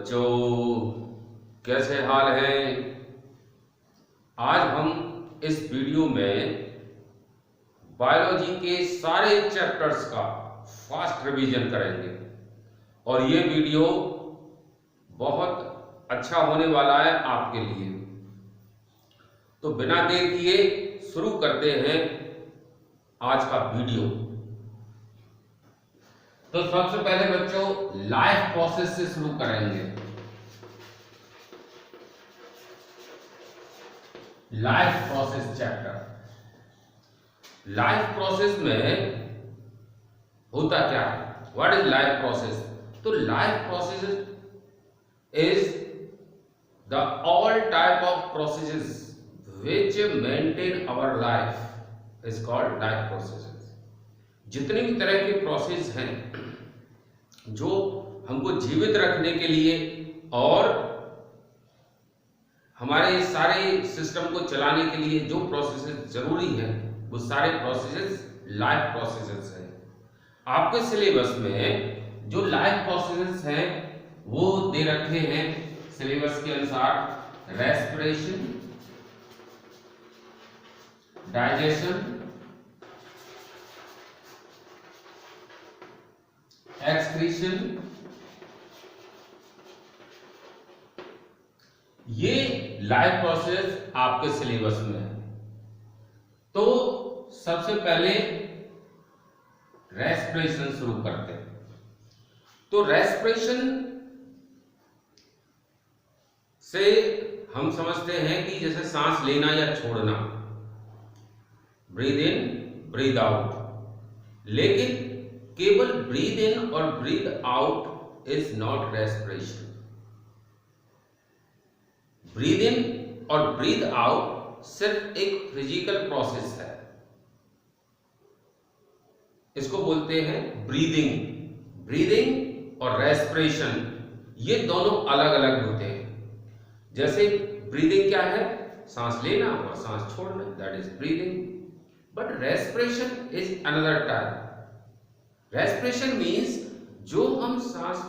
बच्चों, कैसे हाल हैं। आज हम इस वीडियो में बायोलॉजी के सारे चैप्टर्स का फास्ट रिवीजन करेंगे और ये वीडियो बहुत अच्छा होने वाला है आपके लिए। तो बिना देर किए शुरू करते हैं आज का वीडियो। तो सबसे पहले बच्चों लाइफ प्रोसेस से शुरू करेंगे। Life process chapter. Life process में होता क्या है? What is life process? तो life process is the all type of processes which maintain our life is called life processes। जितने भी तरह के प्रोसेस हैं जो हमको जीवित रखने के लिए और हमारे सारे सिस्टम को चलाने के लिए जो प्रोसेसेस जरूरी हैं वो सारे प्रोसेसेस लाइफ प्रोसेसेस हैं। आपके सिलेबस में जो लाइफ प्रोसेसेस हैं वो दे रखे हैं सिलेबस के अनुसार। रेस्पिरेशन, डाइजेशन, एक्सक्रीशन, ये लाइफ प्रोसेस आपके सिलेबस में है। तो सबसे पहले रेस्पिरेशन शुरू करते हैं। तो रेस्पिरेशन से हम समझते हैं कि जैसे सांस लेना या छोड़ना, ब्रीद इन ब्रीद आउट। लेकिन केवल ब्रीद इन और breathe out is not respiration. Breathe in और ब्रीद आउट सिर्फ एक फिजिकल प्रोसेस है, इसको बोलते हैं ब्रीदिंग। ब्रीदिंग और रेस्पिरेशन ये दोनों अलग अलग होते हैं। जैसे ब्रीदिंग क्या है? सांस लेना और सांस छोड़ना, that is breathing. But respiration is another type. Respiration means जो हम सांस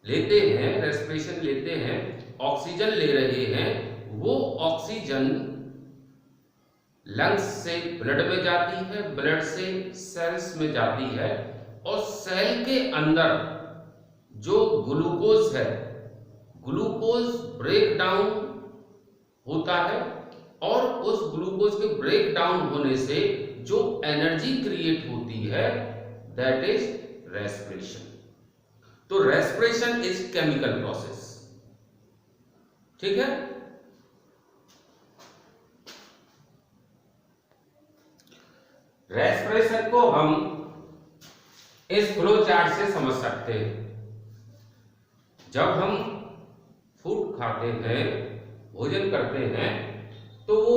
लेते हैं, रेस्पिरेशन लेते हैं, ऑक्सीजन ले रहे हैं, वो ऑक्सीजन लंग्स से ब्लड में जाती है, ब्लड से सेल्स में जाती है और सेल के अंदर जो ग्लूकोज है, ग्लूकोज ब्रेक डाउन होता है और उस ग्लूकोज के ब्रेक डाउन होने से जो एनर्जी क्रिएट होती है दैट इज रेस्पिरेशन। तो रेस्पिरेशन इज केमिकल प्रोसेस। ठीक है। रेस्पिरेशन को हम इस फ्लो चार्ट से समझ सकते हैं। जब हम फूड खाते हैं, भोजन करते हैं, तो वो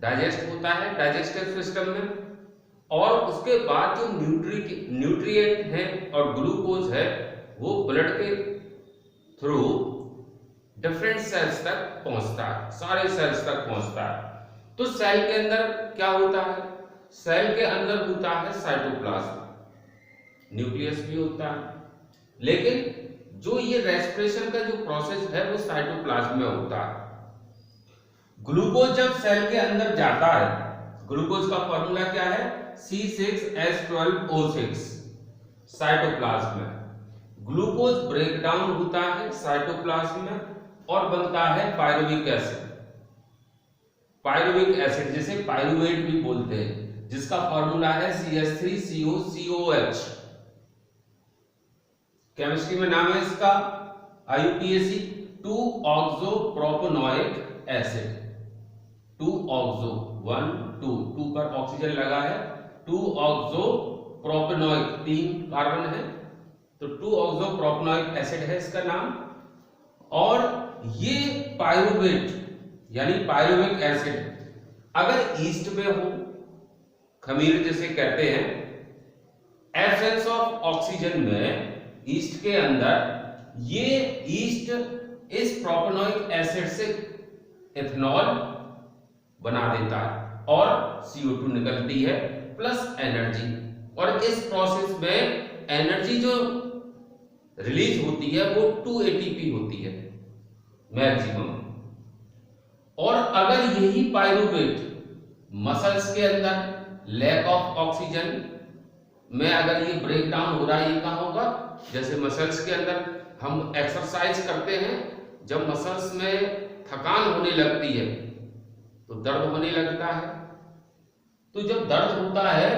डाइजेस्ट होता है डाइजेस्टिव सिस्टम में और उसके बाद जो न्यूट्रिएंट है और ग्लूकोज है वो ब्लड के थ्रू डिफरेंट सेल्स तक पहुंचता है, सारे सेल्स तक पहुंचता है। तो सेल के अंदर क्या होता है? सेल के अंदर होता है साइटोप्लाज्म, न्यूक्लियस भी होता है। लेकिन जो ये रेस्पिरेशन का जो प्रोसेस है वो साइटोप्लाज्म में होता है। ग्लूकोज जब सेल के अंदर जाता है, ग्लूकोज का फॉर्मूला क्या है? C6H12O6। साइटोप्लाज्म में ग्लूकोज ब्रेक डाउन होता है साइटोप्लाज्म में और बनता है पायरुविक एसिड। पायरुविक एसिड जिसे पायरुवेट भी बोलते हैं, जिसका फॉर्मूला है CH3COCOH। केमिस्ट्री में नाम है इसका IUPAC, 2-ऑक्सोप्रोपेनोइक एसिड। 2-ऑक्सो 1 2 पर ऑक्सीजन लगा है, 2-ऑक्सोप्रोपेनोइक 3 कार्बन है, तो 2-ऑक्सोप्रोपेनोइक एसिड है इसका नाम। और ये पायरुवेट यानी पायरुविक एसिड अगर ईस्ट में हो, खमीर जिसे कहते हैं, एब्सेंस ऑफ ऑक्सीजन में ईस्ट के अंदर ये ईस्ट इस प्रोपेनोइक एसिड से इथेनॉल बना देता है और CO2 निकलती है प्लस एनर्जी। और इस प्रोसेस में एनर्जी जो रिलीज होती है वो 2 एटीपी होती है मैक्सिमम। और अगर यही पायरुवेट मसल्स के अंदर लैक ऑफ ऑक्सीजन में अगर ये ब्रेक डाउन हो रहा है, ये कहाँ होगा? जैसे मसल्स के अंदर हम एक्सरसाइज करते हैं, जब मसल्स में थकान होने लगती है तो दर्द होने लगता है। तो जब दर्द होता है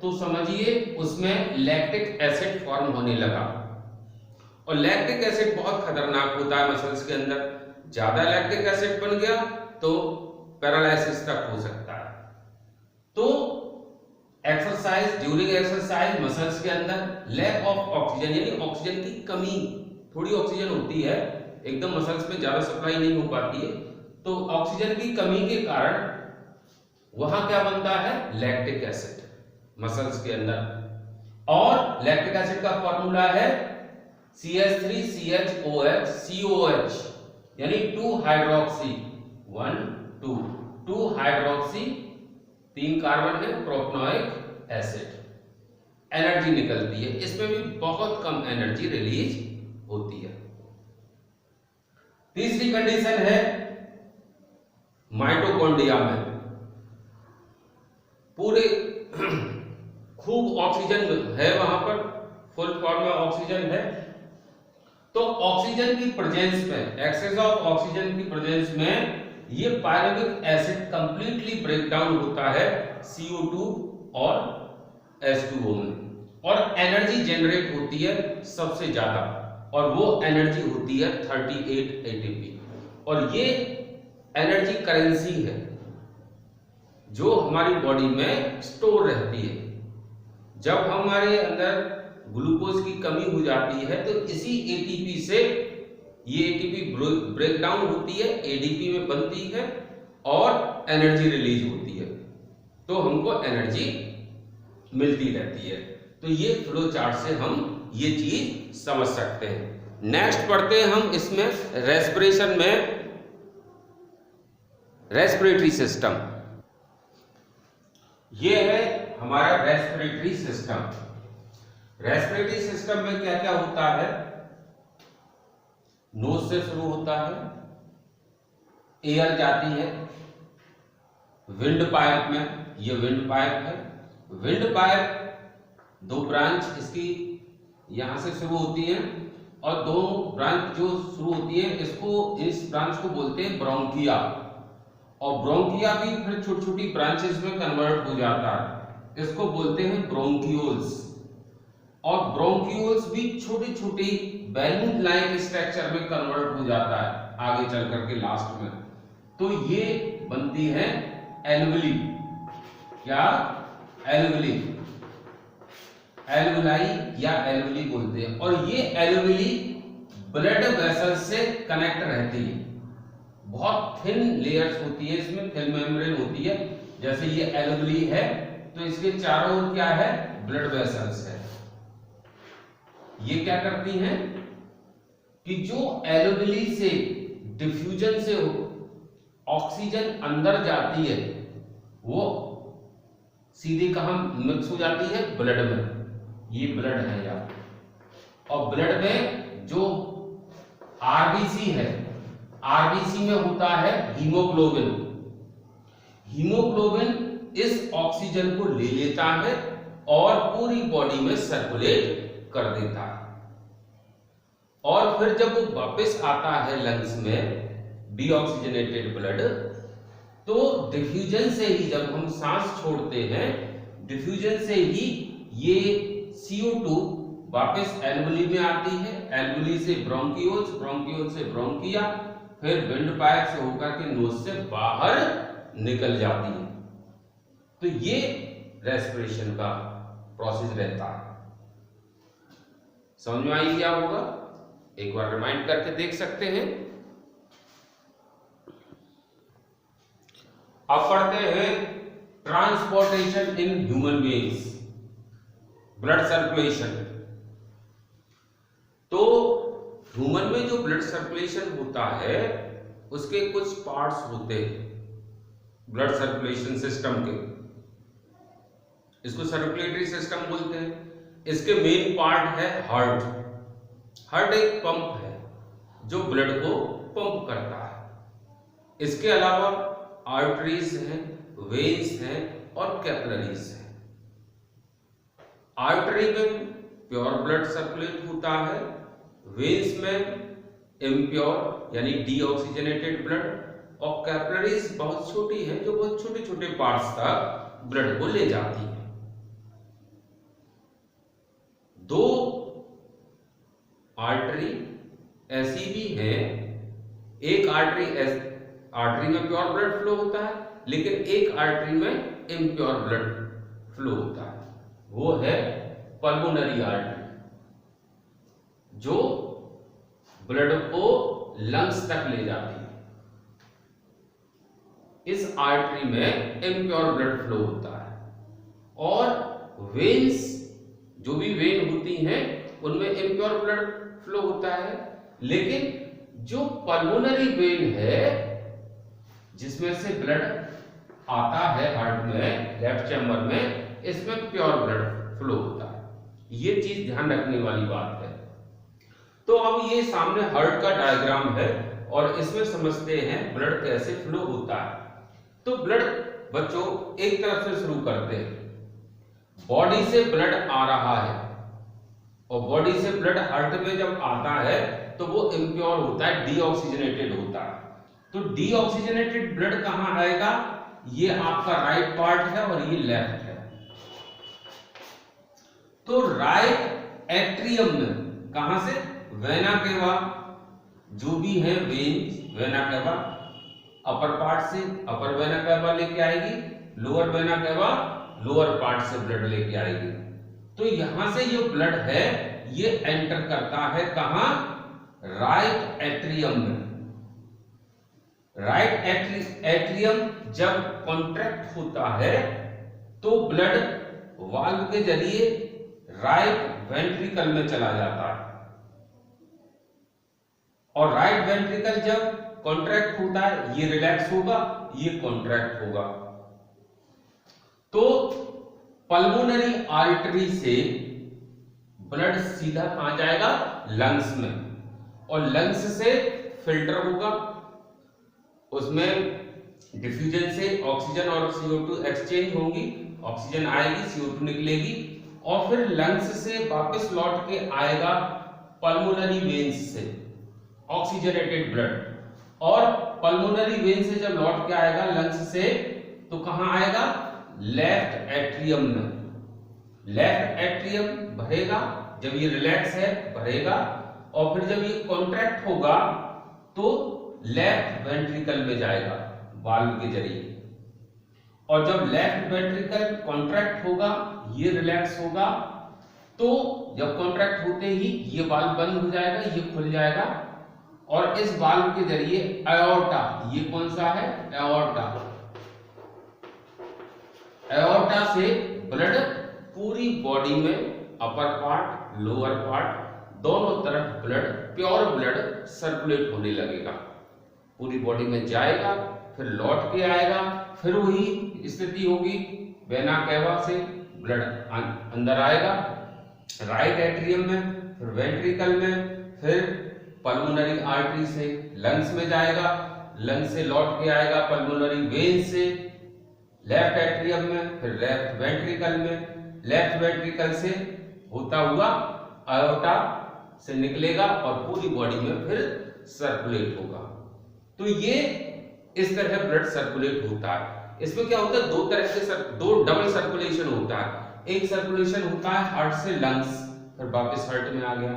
तो समझिए उसमें लैक्टिक एसिड फॉर्म होने लगा, और लैक्टिक एसिड बहुत खतरनाक होता है मसल्स के अंदर। ज्यादा लैक्टिक एसिड बन गया तो पैरालिसिस तक हो सकता है। तो एक्सरसाइज, ड्यूरिंग एक्सरसाइज मसल्स के अंदर लैक ऑफ ऑक्सीजन यानी ऑक्सीजन की कमी, थोड़ी ऑक्सीजन होती है, एकदम मसल्स में ज्यादा सप्लाई नहीं हो पाती है, तो ऑक्सीजन की कमी के कारण वहां क्या बनता है? लैक्टिक एसिड मसल्स के अंदर। और लैक्टिक एसिड का फॉर्मूला है CH3CHOH COH यानी 2 हाइड्रोक्सी 1 2 2 हाइड्रोक्सी, 3 कार्बन है, प्रोपनोइक एसिड। एनर्जी निकलती है, इसमें भी बहुत कम एनर्जी रिलीज होती है। तीसरी कंडीशन है माइटोकॉन्ड्रिया में पूरे खूब ऑक्सीजन है, वहां पर फुल फॉर्म में ऑक्सीजन है, तो ऑक्सीजन की प्रेजेंस में, एक्सेस ऑफ ऑक्सीजन की प्रेजेंस में ये pyruvic acid completely break down होता है CO2 और H2O में, और एनर्जी जनरेट होती है सबसे ज्यादा, और वो एनर्जी होती है 38 ATP। और ये एनर्जी करेंसी है जो हमारी बॉडी में स्टोर रहती है। जब हमारे अंदर ग्लूकोज की कमी हो जाती है तो इसी ATP से ये ATP ब्रेक डाउन होती है, ADP में बनती है और एनर्जी रिलीज होती है, तो हमको एनर्जी मिलती रहती है। तो ये फ्लो चार्ट से हम ये चीज समझ सकते हैं। नेक्स्ट पढ़ते हैं हम इसमें रेस्पिरेशन में रेस्पिरेटरी सिस्टम। ये है हमारा रेस्पिरेटरी सिस्टम। रेस्पिरेटरी सिस्टम में क्या क्या होता है? नोज से शुरू होता है, एयर जाती है विंड पाइप में, ये विंड पाइप है। विंड पाइप 2 ब्रांच इसकी यहां से शुरू होती है, और 2 ब्रांच जो शुरू होती है इस ब्रांच को बोलते हैं ब्रोंकिया, और ब्रोंकिया भी फिर छोटी छोटी ब्रांचेस में कन्वर्ट हो जाता है, इसको बोलते हैं ब्रोंकियोल्स। और ब्रोंकियोल्स भी छोटी छोटी बैलून लाइक स्ट्रक्चर में कन्वर्ट हो जाता है आगे चल करके लास्ट में, तो ये बनती है एल्वुली। क्या? एल्वुली, एल्वुलाई या एल्वुली बोलते हैं। और ये एल्वुली ब्लड वेसल से कनेक्ट रहती है, बहुत थिन लेयर्स होती है, इसमें थिन मेम्ब्रेन होती है। जैसे ये एल्वुली है तो इसके चारों ओर क्या है? ब्लड वेसल्स है। ये क्या करती हैं कि जो एल्वुली से डिफ्यूजन से ऑक्सीजन अंदर जाती है वो सीधे कहां मिक्स हो जाती है? ब्लड में। ये ब्लड है यार, और ब्लड में जो आरबीसी है, आरबीसी में होता है हीमोग्लोबिन। हीमोग्लोबिन इस ऑक्सीजन को ले लेता है और पूरी बॉडी में सर्कुलेट कर देता है, और फिर जब वो वापस आता है लंग्स में डीऑक्सीजनेटेड ब्लड, तो डिफ्यूजन से ही, जब हम सांस छोड़ते हैं, डिफ्यूजन से ही ये CO2 वापस एल्वुली में आती है, एल्वुली से ब्रोंकियोल्स, ब्रोंकियोल से ब्रोंकिया, फिर विंड पाइप से होकर के नोज से बाहर निकल जाती है। तो ये रेस्पिरेशन का प्रोसेस रहता है। समझ में आई क्या होगा? एक बार रिमाइंड करके देख सकते हैं। अब पढ़ते हैं transportation in human beings, blood circulation. तो ह्यूमन में जो ब्लड सर्कुलेशन होता है उसके कुछ पार्ट्स होते हैं ब्लड सर्कुलेशन सिस्टम के, इसको सर्कुलेटरी सिस्टम बोलते हैं। इसके मेन पार्ट है हार्ट, हार्ट एक पंप है जो ब्लड को पंप करता है। इसके अलावा आर्टरीज हैं, वेन्स हैं और कैपिलरीज हैं। आर्टरी में प्योर ब्लड सर्कुलेट होता है, वेन्स में इम्प्योर यानी डीऑक्सीजनेटेड ब्लड, और कैपिलरीज बहुत छोटी हैं जो बहुत छोटे छोटे पार्ट्स तक ब्लड को ले जाती हैं। दो आर्टरी ऐसी भी है, एक आर्टरी में प्योर ब्लड फ्लो होता है, लेकिन एक आर्टरी में इम्प्योर ब्लड फ्लो होता है, वो है पल्मोनरी आर्टरी, जो ब्लड को लंग्स तक ले जाती है। इस आर्टरी में इम्प्योर ब्लड फ्लो होता है। और वेन्स, जो भी वेन होती हैं उनमें इम्प्योर ब्लड फ्लो होता है, लेकिन जो पल्मोनरी वेन है जिसमें से ब्लड आता है हार्ट में, लेफ्ट चैम्बर में, इसमें प्योर ब्लड फ्लो होता है। ये चीज ध्यान रखने वाली बात है। तो अब ये सामने हार्ट का डायग्राम है और इसमें समझते हैं ब्लड कैसे फ्लो होता है। तो ब्लड बच्चों एक तरफ से शुरू करते हैं। बॉडी से ब्लड आ रहा है और बॉडी से ब्लड हार्ट में जब आता है तो वो इम्प्योर होता है, डीऑक्सीजनेटेड होता है। तो डीऑक्सीजनेटेड ब्लड कहां आएगा? ये आपका राइट पार्ट है और ये लेफ्ट है। तो राइट एट्रियम में कहां से? वेना केवा, जो भी है veins, vena cava upper part से अपर वेना केवा लेके आएगी, lower vena cava lower part से ब्लड लेके आएगी। तो यहां से जो ब्लड है ये एंटर करता है कहां? राइट एट्रियम में। राइट एट्रियम जब कॉन्ट्रैक्ट होता है तो ब्लड वाल्व के जरिए राइट वेंट्रिकल में चला जाता है, और राइट वेंट्रिकल जब कॉन्ट्रैक्ट होता है ये रिलैक्स होगा, ये कॉन्ट्रैक्ट होगा। तो पल्मोनरी आर्टरी से ब्लड सीधा कहां जाएगा? लंग्स में, और लंग्स से फिल्टर होगा, उसमें डिफ्यूजन से ऑक्सीजन और CO2 एक्सचेंज होगी, ऑक्सीजन आएगी, CO2 निकलेगी, और फिर लंग्स से वापस लौट के आएगा पल्मोनरी वेन्स से ऑक्सीजनेटेड ब्लड, और पल्मोनरी वेन से जब लौट के आएगा लंग्स से तो कहां आएगा? लेफ्ट एट्रियम में। लेफ्ट एट्रियम भरेगा, जब ये रिलैक्स है भरेगा, और फिर जब ये कॉन्ट्रैक्ट होगा तो लेफ्ट वेंट्रिकल में जाएगा वाल्व के जरिए, और जब लेफ्ट वेंट्रिकल कॉन्ट्रैक्ट होगा ये रिलैक्स होगा, तो जब कॉन्ट्रैक्ट होते ही ये वाल्व बंद हो जाएगा, ये खुल जाएगा, और इस वाल्व के जरिए एओर्टा, ये कौन सा है? एओर्टा, एओर्टा से ब्लड पूरी बॉडी में अपर पार्ट लोअर पार्ट दोनों तरफ ब्लड, प्योर ब्लड सर्कुलेट होने लगेगा, पूरी बॉडी में जाएगा, फिर लौट के आएगा, फिर वही स्थिति होगी, वेना केवा से ब्लड अंदर आएगा राइट एट्रियम में, फिर वेंट्रिकल में, फिर पल्मोनरी आर्टरी से लंग्स में जाएगा, लंग्स से लौट के आएगा पल्मोनरी वेन से लेफ्ट एट्रियम में, फिर लेफ्ट वेंट्रिकल में, लेफ्ट वेंट्रिकल से होता हुआ आयोटा से निकलेगा और पूरी बॉडी में फिर सर्कुलेट होगा। तो ये इस तरह ब्लड सर्कुलेट होता है। इसमें क्या होता है? दो तरह से दो डबल सर्कुलेशन होता है। एक सर्कुलेशन होता है हार्ट से लंग्स, फिर वापस हार्ट में आ गया,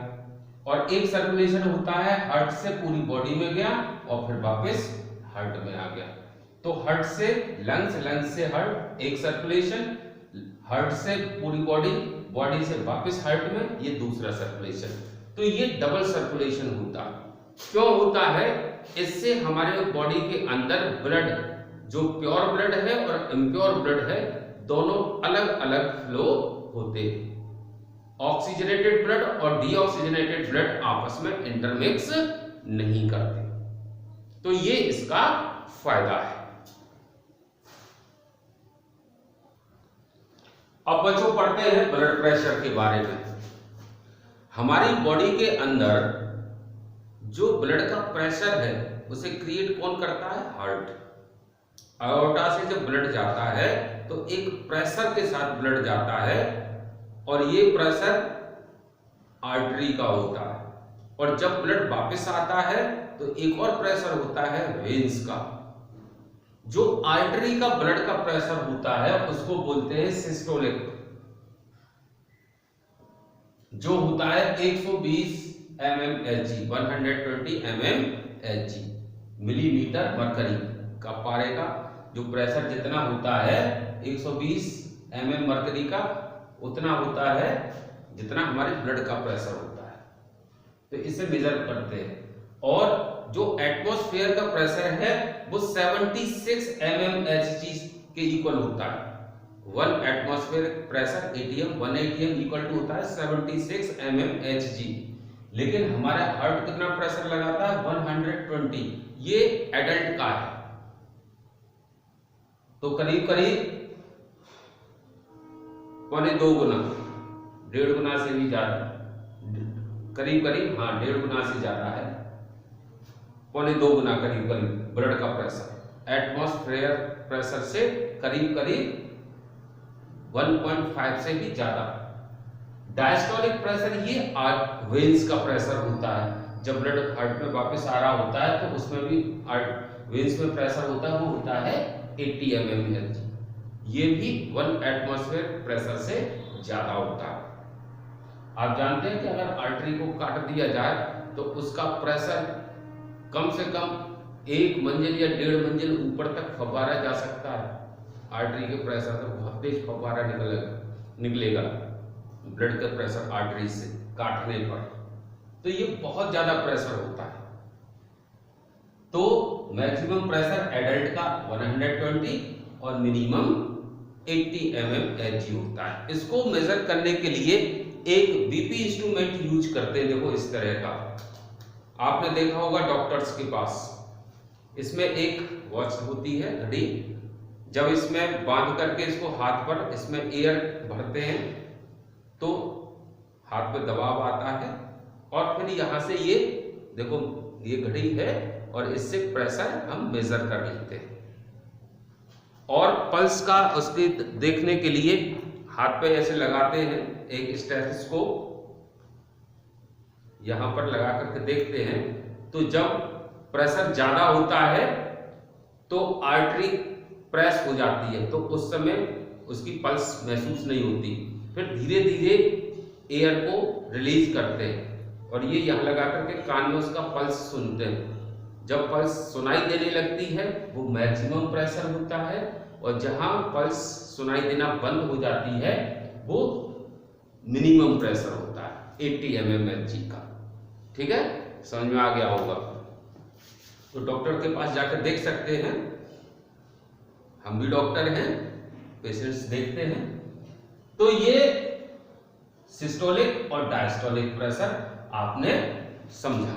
और एक सर्कुलेशन होता है हार्ट से पूरी बॉडी में गया और फिर वापस हार्ट में आ गया। तो हार्ट से लंग्स, लंग्स से हार्ट एक सर्कुलेशन, हार्ट से पूरी बॉडी, बॉडी से वापस हार्ट में ये दूसरा सर्कुलेशन। तो ये डबल सर्कुलेशन होता है। क्यों होता है? इससे हमारे बॉडी के अंदर ब्लड, जो प्योर ब्लड है और इम्प्योर ब्लड है, दोनों अलग अलग फ्लो होते हैं। ऑक्सीजनेटेड ब्लड और डीऑक्सीजनेटेड ब्लड आपस में इंटरमिक्स नहीं करते। तो ये इसका फायदा है। अब बच्चों पढ़ते हैं ब्लड प्रेशर के बारे में। हमारी बॉडी के अंदर जो ब्लड का प्रेशर है उसे क्रिएट कौन करता है? हार्ट। अयोर्टा से जब ब्लड जाता है तो एक प्रेशर के साथ ब्लड जाता है और ये प्रेशर आर्टरी का होता है, और जब ब्लड वापस आता है तो एक और प्रेशर होता है वेन्स का। जो आर्टरी का ब्लड का प्रेशर होता है उसको बोलते हैं सिस्टोलिक, जो होता है 120 mmHg, 120 mmHg, मिलीमीटर मरकरी का। पारे का जो प्रेशर जितना होता है 120 mm मरकरी का, उतना होता है जितना हमारे ब्लड का प्रेशर होता है। तो इसे मेजर करते हैं। और जो एटमॉस्फेयर का प्रेशर है वो 76 mmHg के इक्वल होता है। 1 atmosphere pressure ATM 1 ATM equal to होता है 76 mmHg। लेकिन हमारा हार्ट कितना प्रेशर लगाता है? 120। ये एडल्ट का है, तो करीब करीब 1.25 गुना, 1.5 गुना से भी ज्यादा, करीब करीब 1.5 गुना से ज्यादा है, 1.25 गुना करीब करीब ब्लड का प्रेशर एटमॉस्फेयर प्रेशर से करीब करीब 1.5 से भी ज्यादा। डायस्टोलिक प्रेशर ये वेन्स का प्रेशर होता है। जब ब्लड हार्ट में वापस आ रहा होता है तो उसमें भी वेन्स में प्रेशर होता है, वो होता है 80 mmHg। ये भी 1 एटमॉस्फेयर प्रेशर से ज्यादा होता है। आप जानते हैं कि अगर आर्टरी को काट दिया जाए तो उसका प्रेशर कम से कम 1 मंजिल या 1.5 मंजिल ऊपर तक फव्वारा जा सकता है। आर्टरी के प्रेशर से बहुत तेज फव्वारा निकलेगा ब्लड का प्रेशर आर्टरी से काटने पर, तो ये बहुत ज्यादा प्रेशर होता है। तो मैक्सिमम प्रेशर एडल्ट का 120 और मिनिमम 80 mmHg होता है। इसको मेजर करने के लिए एक बीपी इंस्ट्रूमेंट यूज करते हैं। देखो इस तरह का आपने देखा होगा डॉक्टर्स के पास, इसमें एक वॉच होती है, घड़ी। जब इसमें बांध करके इसको हाथ पर इसमें एयर भरते हैं तो हाथ पे दबाव आता है, और फिर यहां से ये देखो ये घड़ी है और इससे प्रेशर हम मेजर कर लेते हैं। और पल्स का उसके देखने के लिए हाथ पे ऐसे लगाते हैं, एक स्टेथोस्कोप यहां पर लगा करके देखते हैं। तो जब प्रेशर ज्यादा होता है तो आर्टरी प्रेस हो जाती है, तो उस समय उसकी पल्स महसूस नहीं होती। फिर धीरे धीरे एयर को रिलीज करते हैं और ये यहां लगा करके कान में उसका पल्स सुनते हैं। जब पल्स सुनाई देने लगती है वो मैक्सिमम प्रेशर होता है, और जहां पल्स सुनाई देना बंद हो जाती है वो मिनिमम प्रेशर होता है 80 mmHg का। ठीक है, समझ में आ गया होगा। तो डॉक्टर के पास जाकर देख सकते हैं, हम भी डॉक्टर हैं, पेशेंट्स देखते हैं। तो ये सिस्टोलिक और डायस्टोलिक प्रेशर आपने समझा।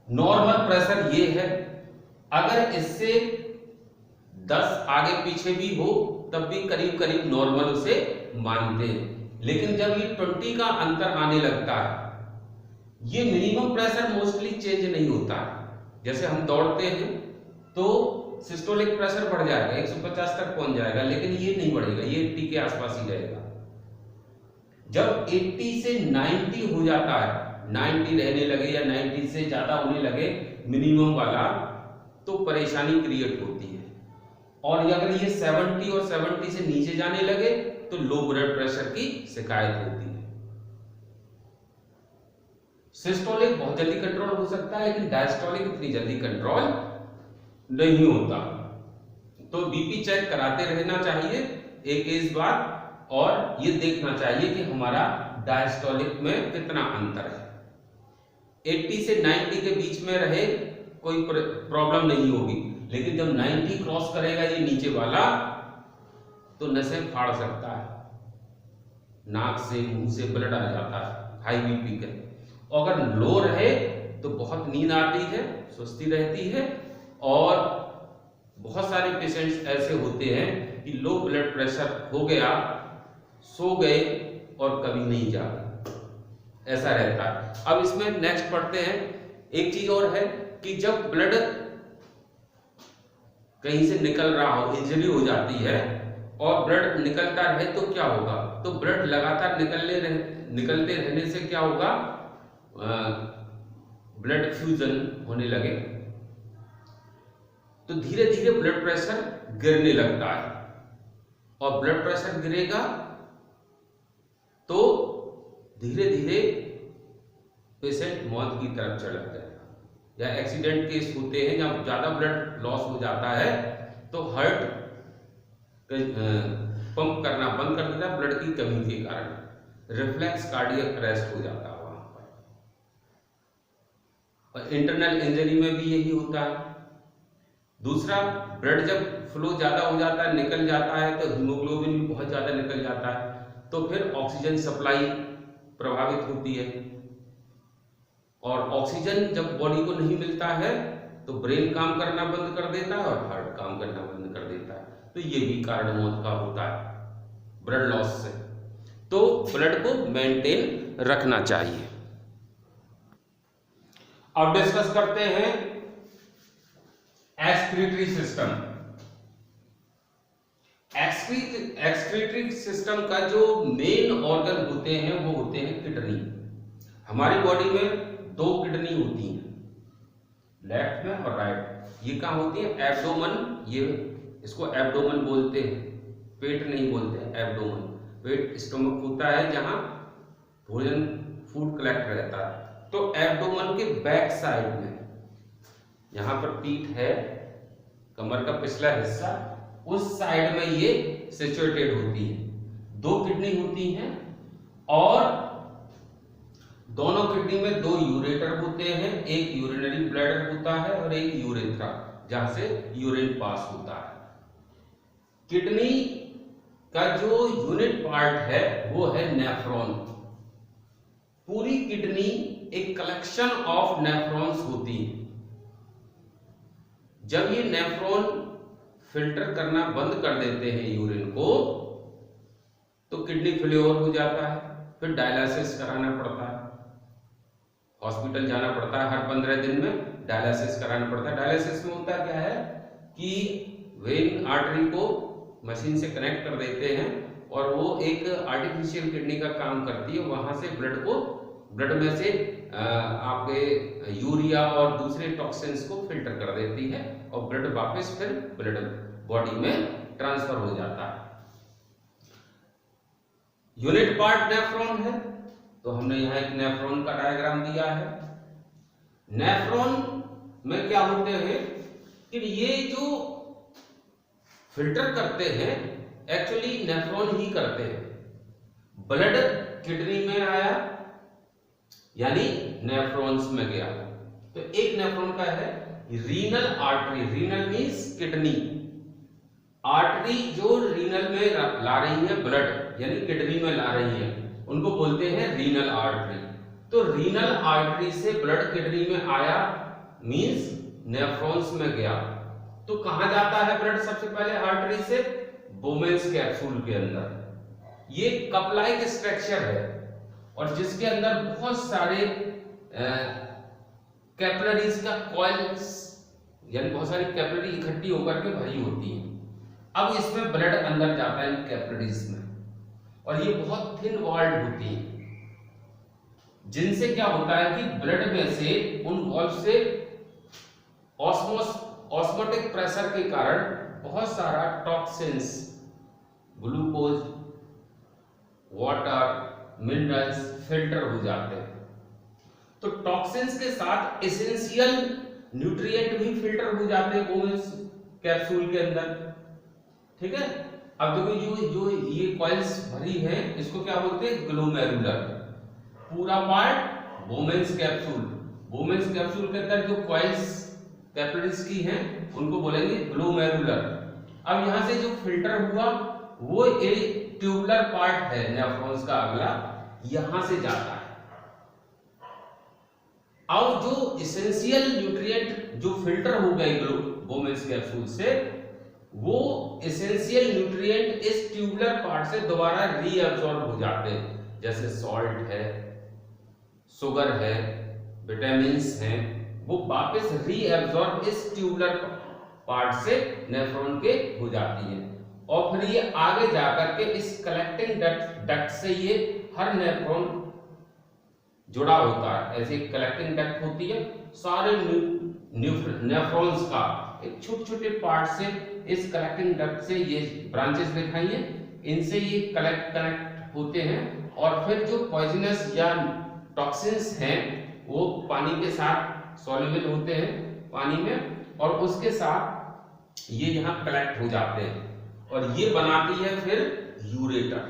नॉर्मल प्रेशर ये है, अगर इससे 10 आगे पीछे भी हो तब भी करीब करीब नॉर्मल उसे मानते हैं। लेकिन जब ये 20 का अंतर आने लगता है, ये मिनिमम प्रेशर मोस्टली चेंज नहीं होता है। जैसे हम दौड़ते हैं तो सिस्टोलिक प्रेशर बढ़ जाएगा, 150 तक पहुंच जाएगा, लेकिन ये नहीं बढ़ेगा, ये 80 के आसपास ही रहेगा। जब 80 से 90 हो जाता है, 90 रहने लगे या 90 से ज्यादा होने लगे मिनिमम वाला, तो परेशानी क्रिएट होती है। और अगर ये 70 और 70 से नीचे जाने लगे तो लो ब्लड प्रेशर की शिकायत होती है। सिस्टोलिक बहुत जल्दी कंट्रोल हो सकता है, लेकिन डायस्टोलिक इतनी जल्दी कंट्रोल नहीं होता। तो बीपी चेक कराते रहना चाहिए एक एज बाद, और ये देखना चाहिए कि हमारा डायस्टोलिक में कितना अंतर है। 80 से 90 के बीच में रहे कोई प्रॉब्लम नहीं होगी, लेकिन जब 90 क्रॉस करेगा ये नीचे वाला तो नसें फाड़ सकता है, नाक से मुंह से ब्लड आ जाता है हाई बीपी के। और अगर लो रहे तो बहुत नींद आती है, सुस्ती रहती है, और बहुत सारे पेशेंट्स ऐसे होते हैं कि लो ब्लड प्रेशर हो गया, सो गए और कभी नहीं जागे। ऐसा रहता है। अब इसमें नेक्स्ट पढ़ते हैं, एक चीज और है कि जब ब्लड कहीं से निकल रहा हो, इंजरी हो जाती है और ब्लड निकलता रहे तो क्या होगा, तो ब्लड लगातार निकलते रहने से क्या होगा, ब्लड फ्यूजन होने लगे तो धीरे धीरे ब्लड प्रेशर गिरने लगता है, और ब्लड प्रेशर गिरेगा तो धीरे धीरे पेशेंट मौत की तरफ चला जाएगा। या एक्सीडेंट केस होते हैं जब ज्यादा ब्लड लॉस हो जाता है तो हार्ट पंप करना बंद कर देता है ब्लड की कमी के कारण, रिफ्लेक्स कार्डियक अरेस्ट हो जाता है वहां पर। और इंटरनल इंजरी में भी यही होता है। दूसरा, ब्लड जब फ्लो ज्यादा हो जाता है, निकल जाता है, तो हीमोग्लोबिन भी बहुत ज्यादा निकल जाता है, तो फिर ऑक्सीजन सप्लाई प्रभावित होती है, और ऑक्सीजन जब बॉडी को नहीं मिलता है तो ब्रेन काम करना बंद कर देता है और हार्ट काम करना बंद कर देता है। तो ये भी कारण मौत का होता है ब्लड लॉस से। तो ब्लड को मेंटेन रखना चाहिए। अब डिस्कस करते हैं एक्सक्रीटरी सिस्टम। एक्सक्रीटरी सिस्टम का जो मेन ऑर्गन होते हैं वो होते हैं किडनी। हमारी बॉडी में 2 किडनी होती हैं, लेफ्ट में और राइट। ये कहाँ होती है, एब्डोमन, ये इसको एब्डोमन बोलते हैं, पेट नहीं बोलते हैं, एब्डोमन। पेट स्टोमक होता है जहां भोजन फूड कलेक्ट रहता है। तो एब्डोमन के बैक साइड में, यहां पर पीठ है, कमर का पिछला हिस्सा, उस साइड में ये सिचुएटेड होती है। 2 किडनी होती हैं और दोनों किडनी में 2 यूरेटर होते हैं, एक यूरिनरी ब्लैडर होता है और एक यूरेथ्रा जहां से यूरिन पास होता है। किडनी का जो यूनिट पार्ट है वो है नेफ्रॉन। पूरी किडनी एक कलेक्शन ऑफ नेफ्रॉन्स होती है। जब ये नेफ्रॉन फिल्टर करना बंद कर देते हैं यूरिन को, तो किडनी फेल्योर हो जाता है, फिर डायलिसिस कराना पड़ता है, हॉस्पिटल जाना पड़ता है, हर 15 दिन में डायलिसिस कराना पड़ता है। डायलिसिस में होता क्या है कि वेन आर्टरी को मशीन से कनेक्ट कर देते हैं और वो एक आर्टिफिशियल किडनी का काम करती है, वहां से ब्लड में से आपके यूरिया और दूसरे टॉक्सिन्स को फिल्टर कर देती है और ब्लड वापस फिर ब्लड बॉडी में ट्रांसफर हो जाता है। यूनिट पार्ट नेफ्रॉन है, तो हमने यहाँ एक नेफ्रॉन का डायग्राम दिया है। नेफ्रॉन में क्या होते हैं कि ये जो फिल्टर करते हैं एक्चुअली नेफ्रॉन ही करते हैं। ब्लड किडनी में आया यानी नेफ्रॉन्स में गया, तो एक नेफ्रॉन का है renal artery. Renal means kidney, artery जो रीनल में ला रही है ब्लड यानी किडनी में ला रही है, उनको बोलते हैं रीनल आर्टरी। तो रीनल आर्टरी से ब्लड किडनी में आया मींस नेफ्रॉन्स में गया। तो कहां जाता है ब्लड सबसे पहले आर्टरी से, बोमेन्स कैप्सूल के अंदर। ये कप लाइक स्ट्रक्चर है और जिसके अंदर बहुत सारे कैपिलरीज का कॉइल्स यानी बहुत सारी कैपिलरी इकट्ठी होकर के भरी होती है। अब इसमें ब्लड अंदर जाता है इन कैपिलरीज में, और ये बहुत थिन वॉल्ड होती है, जिनसे क्या होता है कि ब्लड में से उन वॉल्व से ऑस्मोटिक प्रेशर के कारण बहुत सारा toxins, glucose, water, minerals filter हो जाते हैं। तो टॉक्सिन्स के साथ एसेंशियल न्यूट्रिएंट भी फिल्टर हो जाते हैं बोमेन्स कैप्सूल के अंदर। ठीक है, अब देखो जो ये कॉइल्स भरी हैं इसको क्या बोलते हैं, ग्लोमेरुलर। पूरा part Bowman's capsule, Bowman's capsule के अंदर जो कॉइल्स कैपिलरीज की हैं उनको बोलेंगे ग्लोमेरुलर। अब यहां से जो फिल्टर हुआ वो एक ट्यूबुलर पार्ट है नेफ्रॉन्स का, अगला यहां से जाता है। अब जो एसेंशियल न्यूट्रिएंट जो फिल्टर हो गए बोमेन्स कैप्सूल से, वो एसेंशियल न्यूट्रिएंट इस ट्यूबुलर पार्ट से दोबारा रीअब्सॉर्ब हो जाते हैं, जैसे सॉल्ट है, शुगर है, विटामिन्स हैं, वो वापस रीएब्सॉर्ब इस ट्यूबुलर पार्ट से नेफ्रॉन के हो जाती है और फिर ये आगे जाकर के इस कलेक्टिंग डक्ट से ये हर नेफ्रॉन जुड़ा होता है। ऐसे कलेक्टिंग डक्ट होती है, सारे नेफ्रॉन्स का एक छोटे छोटे पार्ट से इस कलेक्टिंग डक्ट से ये ब्रांचेस दिखाई है, इनसे ये कनेक्ट होते हैं और फिर जो पॉइजनस या टॉक्सिन्स हैं वो पानी के साथ सॉल्युबल होते हैं पानी में और उसके साथ ये यहाँ कलेक्ट हो जाते हैं और ये बनाती है फिर यूरेटर।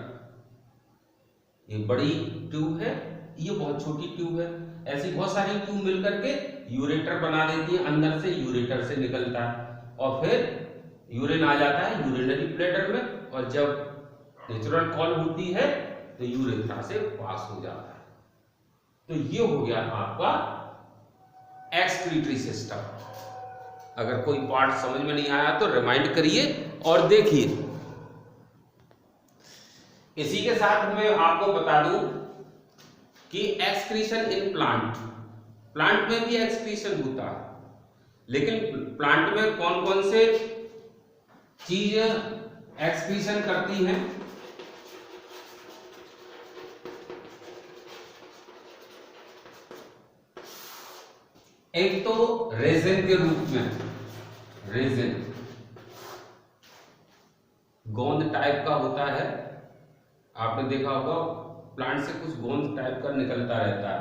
ये बड़ी ट्यूब है, ये बहुत छोटी ट्यूब है, ऐसी बहुत सारी ट्यूब मिलकर के यूरेटर बना देती है। अंदर से यूरेटर से निकलता है और फिर यूरिन आ जाता है यूरिनरी ब्लैडर में और जब नेचुरल कॉल होती है तो यूरेथ्रा से पास हो जाता है। तो ये हो गया आपका एक्सक्रीटरी सिस्टम। अगर कोई पार्ट समझ में नहीं आया तो रिमाइंड करिए और देखिए। इसी के साथ मैं आपको बता दूं कि एक्सक्रीशन इन प्लांट में भी एक्सक्रीशन होता है, लेकिन प्लांट में कौन कौन से चीज एक्सक्रीशन करती हैं? एक तो रेजिन के रूप में, रेजिन गोंद टाइप का होता है, आपने देखा होगा प्लांट से कुछ गोंद टाइप का निकलता रहता है,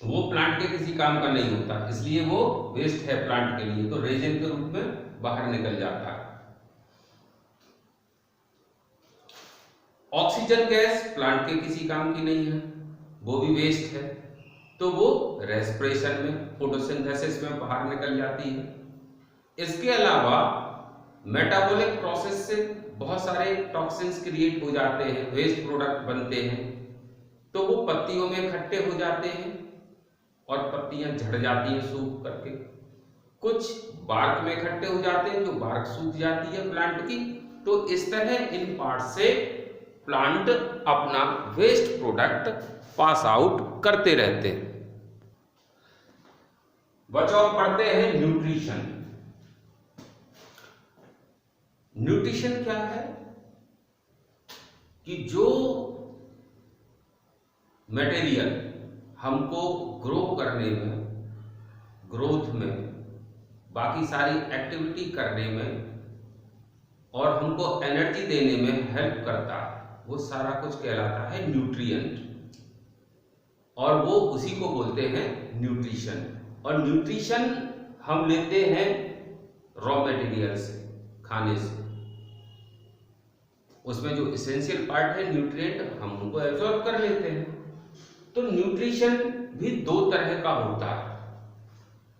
वो प्लांट के किसी काम का नहीं होता, इसलिए वो वेस्ट है प्लांट के लिए, तो रेजिन के रूप में बाहर निकल जाता है। ऑक्सीजन गैस प्लांट के किसी काम की नहीं है, वो भी वेस्ट है, तो वो रेस्पिरेशन में फोटोसिंथेसिस में बाहर निकल जाती है। इसके अलावा मेटाबॉलिक प्रोसेस से बहुत सारे टॉक्सिन्स क्रिएट हो जाते हैं, वेस्ट प्रोडक्ट बनते हैं, तो वो पत्तियों में इकट्ठे हो जाते हैं और पत्तियां झड़ जाती हैं सूख करके। कुछ बार्क में इकट्ठे हो जाते हैं, जो बार्क सूख जाती है प्लांट की। तो इस तरह इन पार्ट से प्लांट अपना वेस्ट प्रोडक्ट पास आउट करते रहते हैं। बचाव पढ़ते हैं न्यूट्रिशन। न्यूट्रिशन क्या है कि जो मटेरियल हमको ग्रो करने में, ग्रोथ में, बाकी सारी एक्टिविटी करने में और हमको एनर्जी देने में हेल्प करता है, वो सारा कुछ कहलाता है न्यूट्रिएंट और वो उसी को बोलते हैं न्यूट्रिशन। और न्यूट्रिशन हम लेते हैं रॉ मटेरियल से, खाने से, उसमें जो एसेंशियल पार्ट है न्यूट्रिएंट हम उनको एब्जॉर्ब कर लेते हैं। तो न्यूट्रिशन भी दो तरह का होता है,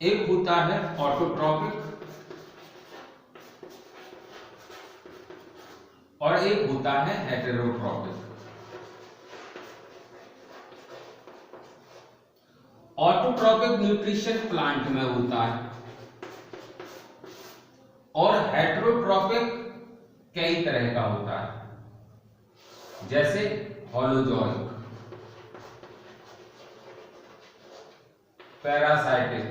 एक होता है ऑटोट्रॉपिक और एक होता है हेटेरोट्रॉपिक। ऑटोट्रॉपिक न्यूट्रिशन प्लांट में होता है और हेटेरोट्रॉपिक कई तरह का होता है, जैसे होलोजोइक, पैरासाइटिक,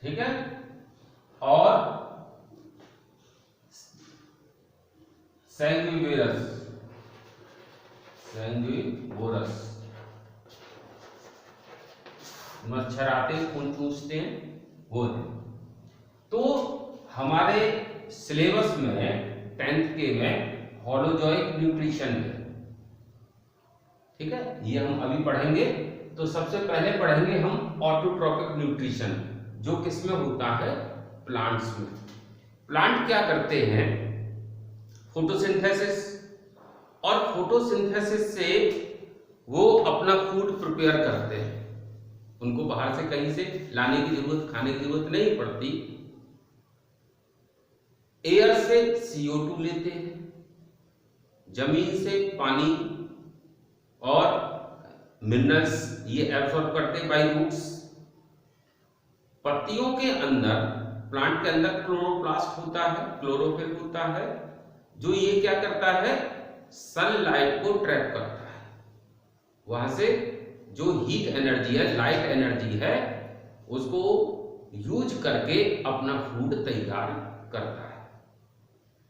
ठीक है, और सैंग्विवोरस, मच्छर आते हैं खून चूसते हैं, वो है। तो हमारे सिलेबस में 10th के में होलोजोइक न्यूट्रिशन है, ठीक है, ये हम अभी पढ़ेंगे। तो सबसे पहले पढ़ेंगे हम ऑटोट्रॉपिक न्यूट्रिशन, जो किसमें होता है? प्लांट्स में। प्लांट क्या करते हैं? फोटोसिंथेसिस, और फोटोसिंथेसिस से वो अपना फूड प्रिपेयर करते हैं, उनको बाहर से कहीं से लाने की जरूरत, खाने की जरूरत नहीं पड़ती। एयर से CO2 लेते हैं, जमीन से पानी और मिनरल्स ये एब्सॉर्ब करते हैं बाय रूट्स। पत्तियों के अंदर प्लांट के अंदर क्लोरोप्लास्ट होता है, क्लोरोफिल होता है, जो ये क्या करता है, सनलाइट को ट्रैप करता है। वहां से जो हीट एनर्जी है, लाइट एनर्जी है, उसको यूज करके अपना फूड तैयार करता है।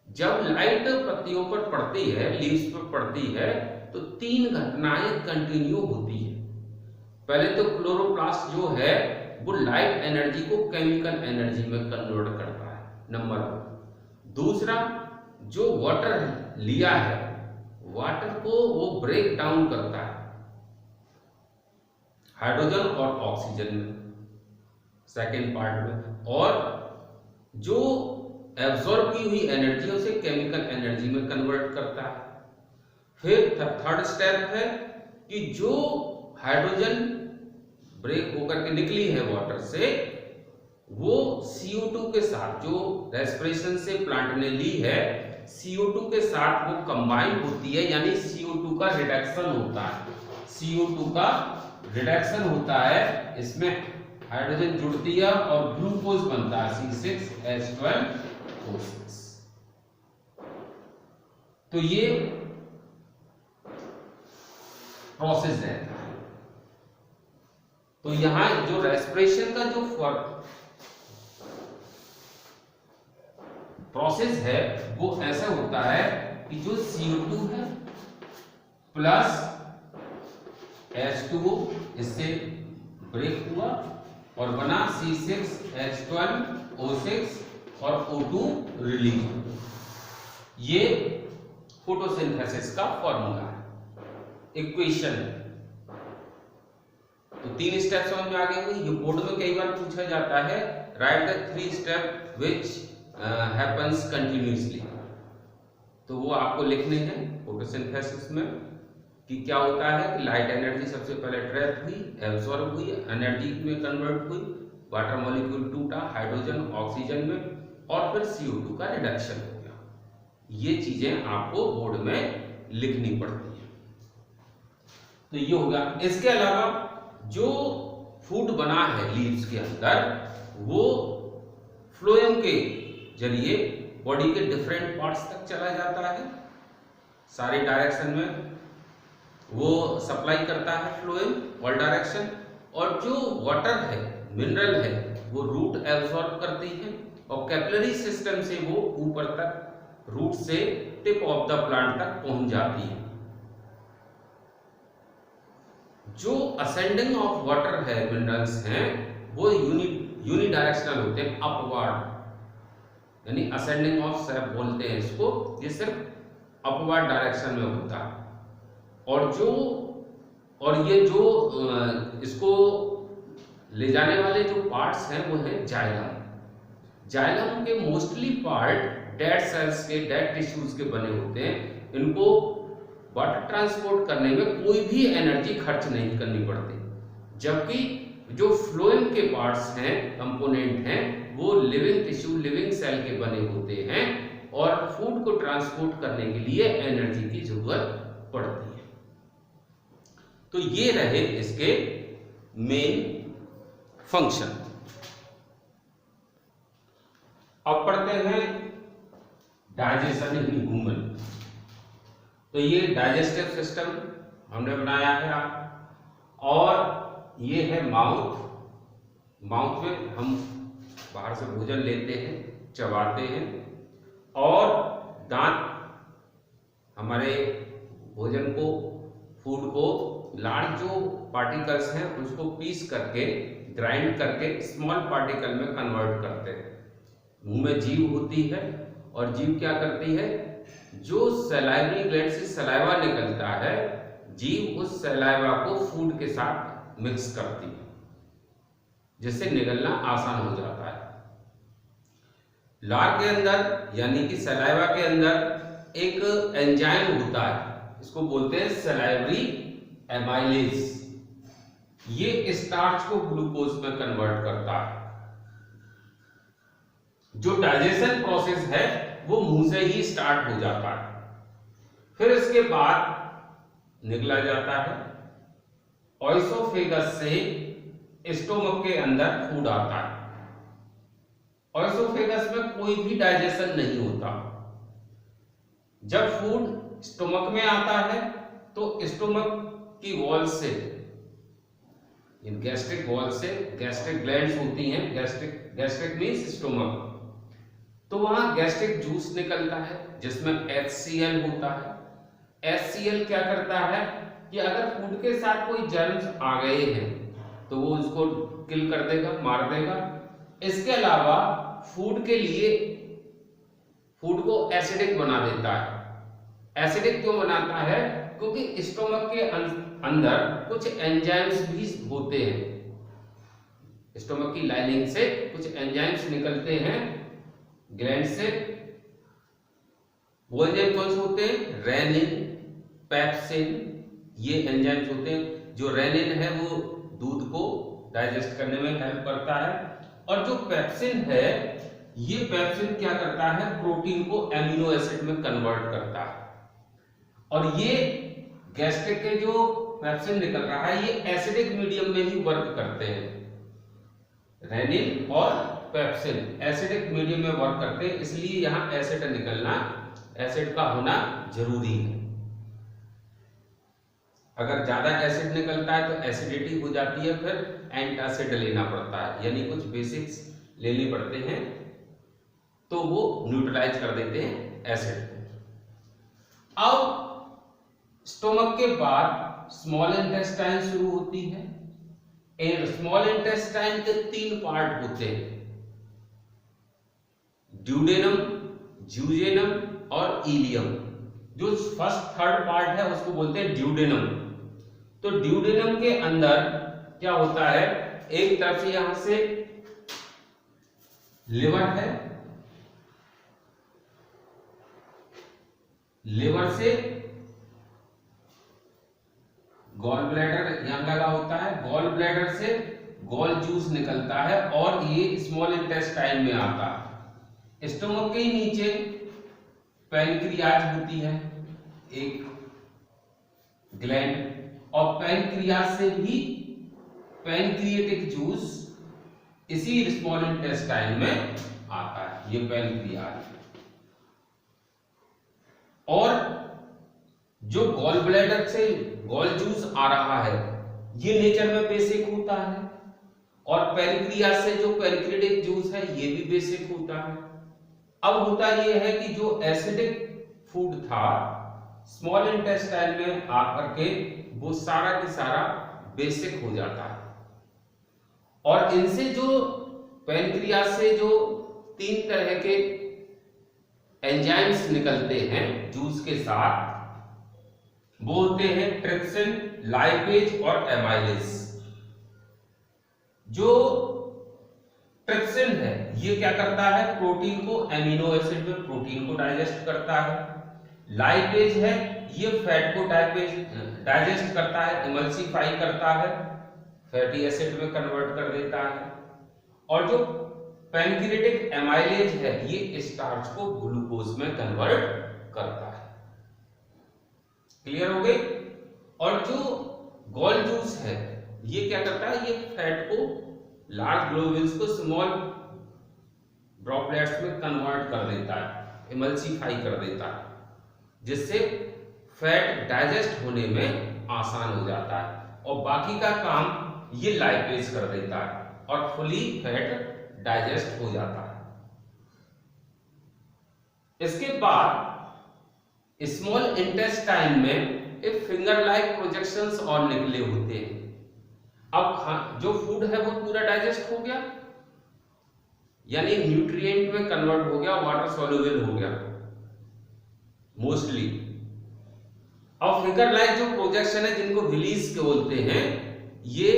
जब लाइट पत्तियों पर पड़ती है, लीव्स पर पड़ती है, तो 3 घटनाएं कंटिन्यू होती है। पहले तो क्लोरोप्लास्ट जो है वो लाइट एनर्जी को केमिकल एनर्जी में कन्वर्ट करता है, नंबर 1। दूसरा, जो वाटर लिया है, वाटर को वो ब्रेक डाउन करता है हाइड्रोजन और ऑक्सीजन में, सेकेंड पार्ट में, और जो एब्जॉर्ब की हुई एनर्जी उसे केमिकल एनर्जी में कन्वर्ट करता है। फिर थर्ड स्टेप है कि जो हाइड्रोजन ब्रेक होकर के निकली है वाटर से, वो CO2 के साथ, जो रेस्पिरेशन से प्लांट ने ली है, CO2 के साथ वो कंबाइन होती है, यानी CO2 का रिडक्शन होता है। CO2 का रिडक्शन होता है, इसमें हाइड्रोजन जुड़ती है और ग्लूकोज बनता है, C6H12O6। तो ये प्रोसेस है। तो यहां जो रेस्पिरेशन का जो प्रोसेस है वो ऐसा होता है कि जो CO2 है प्लस H2O इससे ब्रेक हुआ और बना C6H12O6 और O2 रिलीज हुआ। ये फोटोसिंथेसिस का फॉर्मूला है, इक्वेशन है। तो 3 स्टेप समझ में आ गए होंगे। ये बोर्ड में कई बार पूछा जाता है, right the 3 step which happens continuously. तो वो आपको लिखने हैं फोटोसिंथेसिस में कि क्या होता है कि लाइट एनर्जी सबसे पहले ट्रैप हुई, एब्सॉर्ब हुई, एनर्जी में कन्वर्ट हुई, वाटर मॉलिक्यूल टूटा हाइड्रोजन ऑक्सीजन में, और फिर CO2 का रिडक्शन हो गया। ये चीजें आपको बोर्ड में लिखनी पड़ती है। तो ये होगा। इसके अलावा जो फूड बना है लीव्स के अंदर, वो फ्लोएम के जरिए बॉडी के डिफरेंट पार्ट्स तक चला जाता है, सारे डायरेक्शन में वो सप्लाई करता है फ्लोएम, ऑल डायरेक्शन। और जो वाटर है, मिनरल है, वो रूट एब्सॉर्ब करती है और कैपिलरी सिस्टम से वो ऊपर तक, रूट से टिप ऑफ द प्लांट तक पहुंच जाती है। जो असेंडिंग ऑफ वाटर है, मिनरल्स हैं, वो यूनिडायरेक्शनल होते हैं, अपवर्ड, यानी असेंडिंग ऑफ सैप बोलते हैं इसको। ये सिर्फ अपवर्ड डायरेक्शन में होता है। और ये जो इसको ले जाने वाले जो पार्ट्स हैं वो है जाइलम। जाइलम के मोस्टली पार्ट डेड सेल्स के, डेड टिश्यूज के बने होते हैं। इनको वाटर ट्रांसपोर्ट करने में कोई भी एनर्जी खर्च नहीं करनी पड़ती, जबकि जो फ्लोएम के पार्ट्स हैं, कंपोनेंट हैं, वो लिविंग टिश्यू, लिविंग सेल के बने होते हैं और फूड को ट्रांसपोर्ट करने के लिए एनर्जी की जरूरत पड़ती है। तो ये रहे इसके मेन फंक्शन। अब पढ़ते हैं डाइजेशन इन ह्यूमन। तो ये डाइजेस्टिव सिस्टम हमने बनाया है, और ये है माउथ। माउथ में हम बाहर से भोजन लेते हैं, चबाते हैं, और दांत हमारे भोजन को, फूड को, लार्ज जो पार्टिकल्स हैं उसको पीस करके, ग्राइंड करके स्मॉल पार्टिकल में कन्वर्ट करते हैं। मुंह में जीभ होती है, और जीभ क्या करती है, जो सलाइवरी ग्लैंड से सलाइवा निकलता है, जीभ उस सलाइवा को फूड के साथ मिक्स करती है, जिससे निगलना आसान हो जाता है। लार के अंदर, यानी कि सलाइवा के अंदर, एक एंजाइम होता है, इसको बोलते हैं सलाइवरी एमाइलेज। ये स्टार्च को ग्लूकोज में कन्वर्ट करता है। जो डाइजेशन प्रोसेस है वो मुंह से ही स्टार्ट हो जाता है, फिर इसके बाद निकला जाता है ऑइसोफेगस से, स्टोमक के अंदर फूड आता है, एसोफेगस में कोई भी डाइजेशन नहीं होता। जब फूड स्टोमक में आता है तो स्टोमक की वॉल से, इन गैस्ट्रिक वॉल से गैस्ट्रिक ग्लैंड्स होती हैं, गैस्ट्रिक मींस स्टोमक, तो वहां गैस्ट्रिक जूस निकलता है जिसमें HCl होता है। HCl क्या करता है कि अगर फूड के साथ कोई जर्म्स आ गए हैं तो वो उसको किल कर देगा, मार देगा। इसके अलावा फूड के लिए फूड को एसिडिक बना देता है। एसिडिक क्यों बनाता है? क्योंकि स्टोमक के अंदर कुछ एंजाइम्स भी होते हैं। स्टोमक की लाइनिंग से कुछ एंजाइम्स निकलते हैं ग्लैंड से। वो एंजाइम कौन से होते हैं? रेनिन, पेप्सिन, ये एंजाइम्स होते हैं। जो रेनिन है वो दूध को डाइजेस्ट करने में हेल्प करता है, और जो पेप्सिन है, ये पेप्सिन क्या करता है? प्रोटीन को एमिनो एसिड में कन्वर्ट करता है। और ये गैस्ट्रिक के जो पेप्सिन निकल रहा है, ये एसिडिक मीडियम में ही वर्क करते हैं। रेनिन और पेप्सिन एसिडिक मीडियम में वर्क करते हैं, इसलिए यहां एसिड निकलना, एसिड का होना जरूरी है। अगर ज्यादा एसिड निकलता है तो एसिडिटी हो जाती है, फिर एंटासिड लेना पड़ता है, यानी कुछ बेसिक्स लेने पड़ते हैं, तो वो न्यूट्रलाइज कर देते हैं एसिड को। अब स्टोमक के बाद स्मॉल इंटेस्टाइन शुरू होती है। स्मॉल इंटेस्टाइन के 3 पार्ट होते हैं, ड्यूडेनम, ज्यूजेनम और इलियम। जो फर्स्ट थर्ड पार्ट है उसको बोलते हैं ड्यूडेनम। तो ड्यूडेनम के अंदर क्या होता है? एक तरफ से यहां से लिवर है, लिवर से गॉल ब्लैडर यहां लगा होता है, गॉल ब्लैडर से गॉल जूस निकलता है और ये स्मॉल इंटेस्टाइन में आता है। स्टोमक के नीचे पैनक्रियाज होती है, एक ग्लैंड, और पैनक्रियाज से भी पैनक्रिएटिक जूस इसी स्मॉल इंटेस्टाइन में आता है, ये पैनक्रियाज। और जो गॉल ब्लैडर से गॉल जूस आ रहा है, ये नेचर में बेसिक होता है, और पैनक्रियाज से जो पैनक्रिएटिक जूस है ये भी बेसिक होता है। अब होता यह है कि जो एसिडिक फूड था स्मॉल इंटेस्टाइन में आकर के वो सारा की सारा बेसिक हो जाता है, और इनसे जो पैनक्रियाज से जो 3 तरह के एंजाइम्स निकलते हैं जूस के साथ, वो होते हैं ट्रिप्सिन, लाइपेज और एमाइलेज। जो ट्रिप्सिन है ये क्या करता है? प्रोटीन को एमिनो एसिड में प्रोटीन को डाइजेस्ट करता है। लाइपेज है ये फैट को डाइजेस्ट करता है, इमल्सिफाई करता है, फैटी एसिड में कन्वर्ट कर देता है। और जो पैनक्रिएटिक एमाइलेज है ये स्टार्च को ग्लूकोज में कन्वर्ट करता है। क्लियर हो गई? और जो गॉल जूस है ये क्या करता है? ये फैट को, लार्ज ग्लोब्यूल्स को स्मॉल ड्रॉपलेट्स में कन्वर्ट कर देता है, इमल्सिफाई कर देता है, जिससे फैट डाइजेस्ट होने में आसान हो जाता है, और बाकी का काम ये लाइपेज कर देता है और फुली फैट डाइजेस्ट हो जाता है। इसके बाद स्मॉल इंटेस्टाइन में एक फिंगर लाइक प्रोजेक्शंस और निकले होते हैं। अब जो फूड है वो पूरा डाइजेस्ट हो गया, यानी न्यूट्रिएंट में कन्वर्ट हो गया, वाटर सॉल्युबल हो गया मोस्टली। अब फिंगर लाइक जो प्रोजेक्शन है जिनको विलीज के बोलते हैं, ये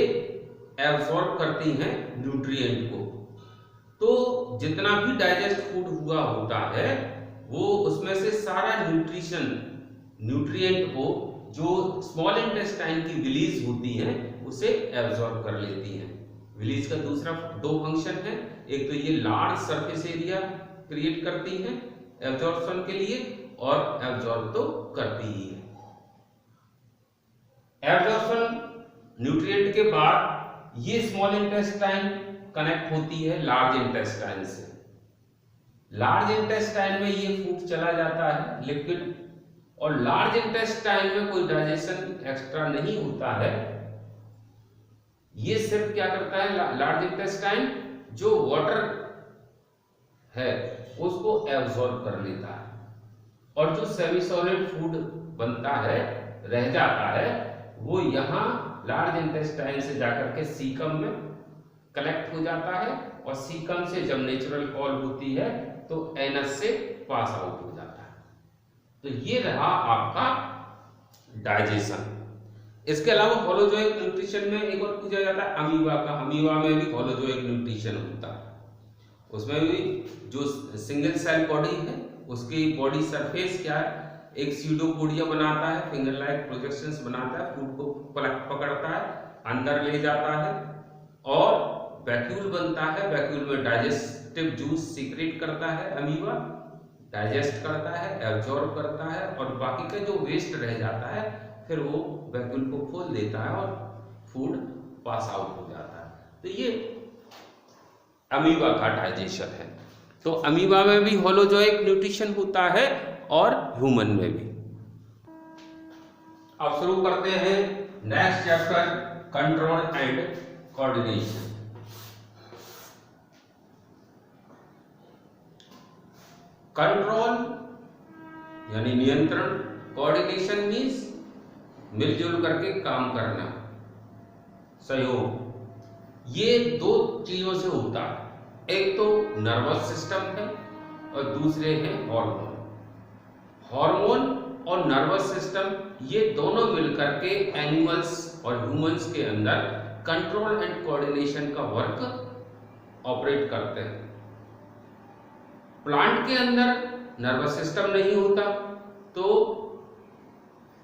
एब्सॉर्ब करती हैं न्यूट्रिएंट को। तो जितना भी डाइजेस्ट फूड हुआ होता है वो उसमें से सारा न्यूट्रिएंट को जो स्मॉल इंटेस्टाइन की विलीज होती हैं उसे एब्सॉर्ब कर लेती हैं। विलीज का दूसरा 2 फंक्शन है, एक तो ये लार्ज सरफेस एरिया क्रिएट करती हैं एब्जॉर्प्शन के लिए, और एब्सॉर्ब तो करती ही है। एब्जॉर्प्शन न्यूट्रिएंट के बाद ये स्मॉल इंटेस्टाइन कनेक्ट होती है लार्ज इंटेस्टाइन से, लार्ज इंटेस्टाइन में ये फूड चला जाता है लिक्विड, और लार्ज इंटेस्टाइन में कोई डाइजेशन एक्स्ट्रा नहीं होता है। ये सिर्फ क्या करता है, लार्ज इंटेस्टाइन जो वाटर है उसको एब्जॉर्ब कर लेता है, और जो सेमी सॉलिड फूड बनता है रह जाता है वो यहाँ लार्ज इंटेस्टाइन से जाकर के सीकम में कलेक्ट हो जाता है, और सीकम से जब नेचुरल कॉल होती है तो एनस से पास आउट हो जाता है। तो ये रहा आपका डाइजेशन। इसके अलावा होलोजोइक न्यूट्रिशन में एक और पूछा जाता है अमीबा का। अमीबा में भी होलोजोइक न्यूट्रिशन होता है, उसमें भी जो सिंगल सेल बॉडी है उसकी बॉडी सरफेस क्या है, एक सीडोपोडिया बनाता है, फिंगर लाइक प्रोजेक्शंस बनाता है, फूड को पकड़ता है, अंदर ले जाता है, और वैक्यूल बनता है। वैक्यूल में डाइजेस्टिव जूस सीक्रेट करता है, अमीबा डाइजेस्ट करता है, एब्जॉर्ब करता है, और बाकी का जो वेस्ट रह जाता है फिर वो वैक्यूल को खोल देता है और फूड पास आउट हो जाता है। तो ये अमीबा का डाइजेशन है। तो अमीबा में भी होलोजोइक न्यूट्रिशन होता है और ह्यूमन में भी। अब शुरू करते हैं next chapter, control and coordination. Control यानी नियंत्रण, कोऑर्डिनेशन मीन्स मिलजुल करके काम करना, सहयोग। ये दो चीजों से होता है, एक तो नर्वस सिस्टम है और दूसरे हैं हार्मोन। हार्मोन और नर्वस सिस्टम ये दोनों मिलकर के एनिमल्स और ह्यूमंस के अंदर कंट्रोल एंड कोऑर्डिनेशन का वर्क ऑपरेट करते हैं। प्लांट के अंदर नर्वस सिस्टम नहीं होता तो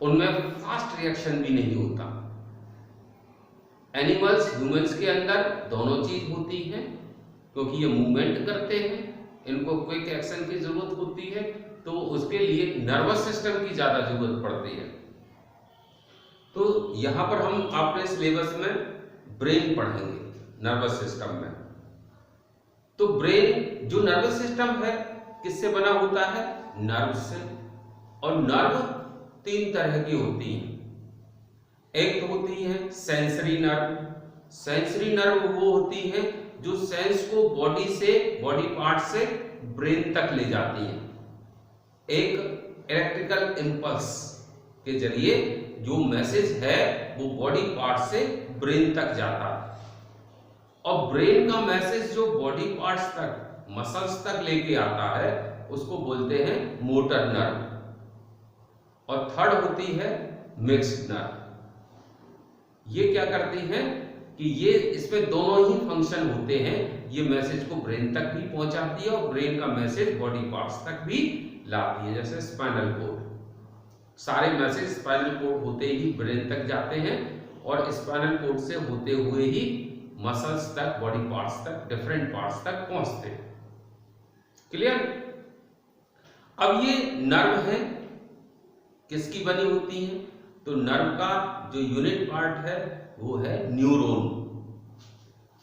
उनमें फास्ट रिएक्शन भी नहीं होता। एनिमल्स ह्यूमंस के अंदर दोनों चीज होती है, क्योंकि ये मूवमेंट करते हैं, इनको क्विक एक्शन की जरूरत होती है, तो उसके लिए नर्वस सिस्टम की ज्यादा जरूरत पड़ती है। तो यहां पर हम अपने सिलेबस में ब्रेन पढ़ेंगे नर्वस सिस्टम में। तो ब्रेन जो नर्वस सिस्टम है किससे बना होता है, नर्व से। और नर्व तीन तरह की होती हैं। एक तो होती है सेंसरी नर्व। सेंसरी नर्व वो होती है जो सेंस को बॉडी से, बॉडी पार्ट से ब्रेन तक ले जाती है। एक इलेक्ट्रिकल इंपल्स के जरिए जो मैसेज है वो बॉडी पार्ट से ब्रेन तक जाता है, और ब्रेन का मैसेज जो बॉडी पार्ट्स तक, मसल्स तक लेके आता है उसको बोलते हैं मोटर नर्व। और थर्ड होती है मिक्स्ड नर्व। ये क्या करती है कि ये इसमें दोनों ही फंक्शन होते हैं। ये मैसेज को ब्रेन तक भी पहुंचाती है और ब्रेन का मैसेज बॉडी पार्ट्स तक भी लाती है। जैसे स्पाइनल कोड, सारे मैसेज स्पाइनल कोड होते ही ब्रेन तक जाते हैं, और स्पाइनल कोड से होते हुए ही मसल्स तक, बॉडी पार्ट्स तक, डिफरेंट पार्ट्स तक पहुंचते हैं। क्लियर? अब ये नर्व है किसकी बनी होती है, तो नर्व का जो यूनिट पार्ट है वो है न्यूरॉन।